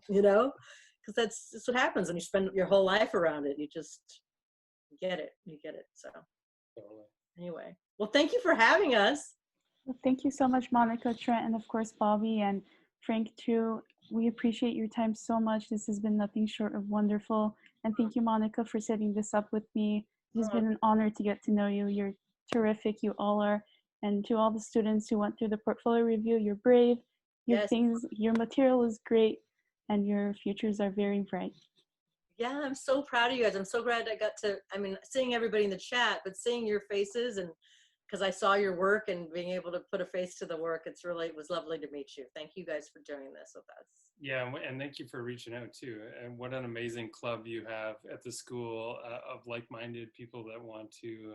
because that's what happens when you spend your whole life around it. You just get it. So anyway, well, thank you for having us. Well, thank you so much, Monica, Trent, and of course, Bobby and Frank too. We appreciate your time so much. This has been nothing short of wonderful. And thank you, Monica, for setting this up with me. It has been an honor to get to know you. You're terrific. You all are. And to all the students who went through the portfolio review, you're brave. Your material is great, and your futures are very bright. Yeah, I'm so proud of you guys. I'm so glad I got to, seeing everybody in the chat, but seeing your faces, and because I saw your work and being able to put a face to the work, it was lovely to meet you. Thank you guys for doing this with us. Yeah, and thank you for reaching out too. And what an amazing club you have at the school of like-minded people that want to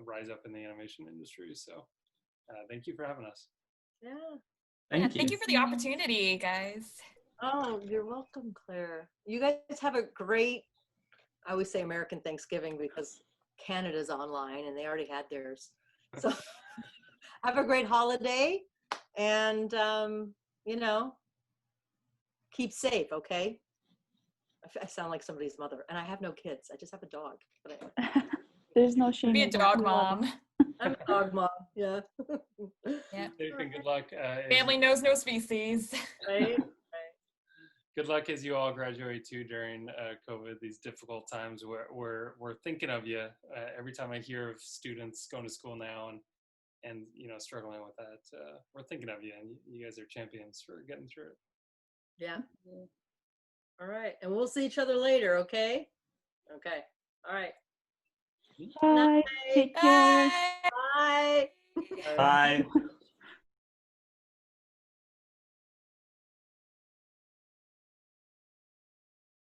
rise up in the animation industry. So thank you for having us. Yeah. Thank you for the opportunity, guys. Oh, you're welcome, Claire. You guys have a great, I always say American Thanksgiving because Canada's online and they already had theirs. So have a great holiday, and, keep safe, okay? I sound like somebody's mother, and I have no kids. I just have a dog. But anyway. There's no shame. Be a dog mom. I'm a dog mom, yeah. Yeah. Good luck. Family knows no species. Right? Good luck as you all graduate too during COVID, these difficult times. We're thinking of you every time I hear of students going to school now and struggling with that. We're thinking of you, and you guys are champions for getting through it. Yeah. All right, and we'll see each other later. Okay. Okay. All right. Bye. Take care. Bye. Bye.